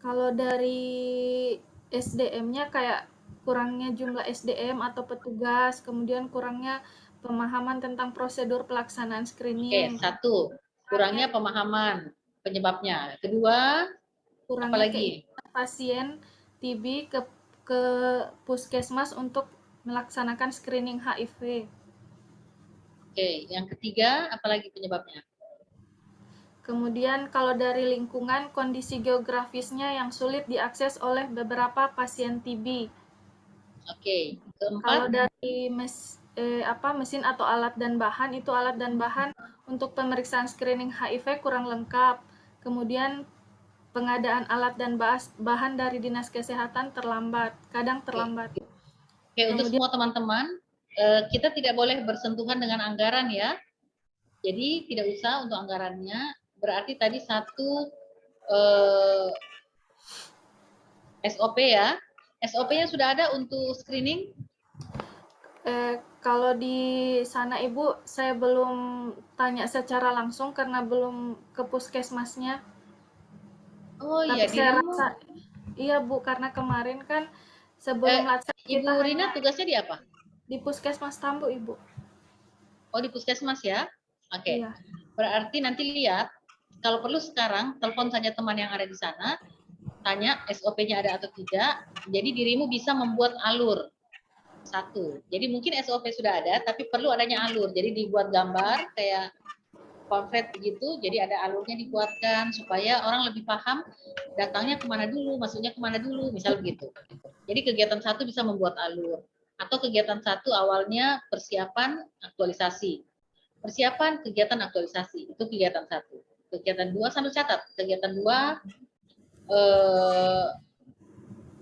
Kalau dari SDM-nya kayak kurangnya jumlah SDM atau petugas, kemudian kurangnya pemahaman tentang prosedur pelaksanaan screening. Oke, satu, kurangnya pemahaman penyebabnya. Kedua, kurangnya apalagi? Pasien TB ke puskesmas untuk melaksanakan screening HIV. Oke, yang ketiga, apalagi penyebabnya? Kemudian kalau dari lingkungan, kondisi geografisnya yang sulit diakses oleh beberapa pasien TB. Oke, keempat. Kalau dari mesin atau alat dan bahan, itu alat dan bahan untuk pemeriksaan screening HIV kurang lengkap. Kemudian pengadaan alat dan bahan dari Dinas Kesehatan terlambat, kadang terlambat. Oke, untuk semua teman-teman, kita tidak boleh bersentuhan dengan anggaran ya. Jadi tidak usah untuk anggarannya. Berarti tadi satu SOP ya. SOP-nya sudah ada untuk screening? Kalau di sana Ibu, saya belum tanya secara langsung karena belum ke puskesmasnya. Oh iya, saya rasa iya Bu, karena kemarin kan sebelum Ibu Rina tugasnya di apa? Di Puskesmas Tambu Ibu. Oh di puskesmas ya? Oke. Iya. Berarti nanti lihat, kalau perlu sekarang telepon saja teman yang ada di sana, tanya SOP-nya ada atau tidak. Jadi dirimu bisa membuat alur. Satu. Jadi mungkin SOP sudah ada, tapi perlu adanya alur. Jadi dibuat gambar kayak pamflet begitu, jadi ada alurnya dibuatkan supaya orang lebih paham datangnya kemana dulu, masuknya kemana dulu, misal begitu. Jadi kegiatan satu bisa membuat alur. Atau kegiatan satu awalnya persiapan aktualisasi. Persiapan kegiatan aktualisasi, itu kegiatan satu. Kegiatan dua, sambil catat, kegiatan dua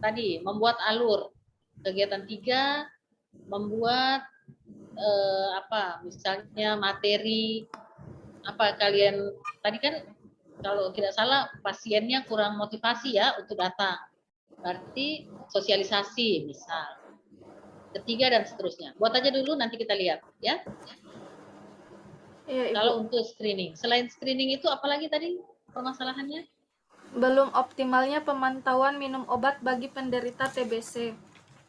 tadi membuat alur. Kegiatan tiga membuat misalnya materi apa kalian tadi kan kalau tidak salah pasiennya kurang motivasi ya untuk datang, berarti sosialisasi misal. Ketiga dan seterusnya. Buat aja dulu nanti kita lihat ya. Iya, Ibu. Kalau untuk screening, selain screening itu apalagi tadi permasalahannya? Belum optimalnya pemantauan minum obat bagi penderita TBC.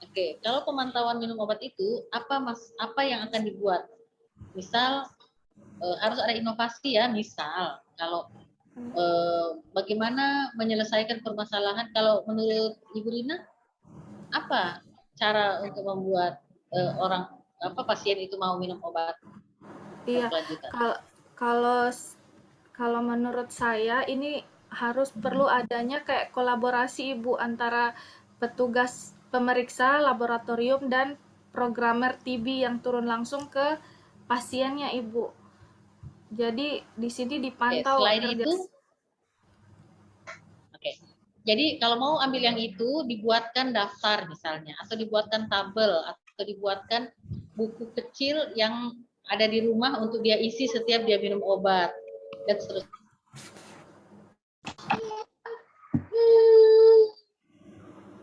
Oke, kalau pemantauan minum obat itu apa yang akan dibuat? Misal harus ada inovasi ya, misal kalau bagaimana menyelesaikan permasalahan kalau menurut Ibu Rina apa cara untuk membuat pasien itu mau minum obat? Iya, kalau menurut saya ini harus perlu adanya kayak kolaborasi Ibu antara petugas pemeriksa laboratorium dan programmer TB yang turun langsung ke pasiennya Ibu. Jadi di sini dipantau. Selain itu, Jadi kalau mau ambil yang itu, dibuatkan daftar misalnya, atau dibuatkan tabel, atau dibuatkan buku kecil yang ada di rumah untuk dia isi setiap dia minum obat, dan seterusnya.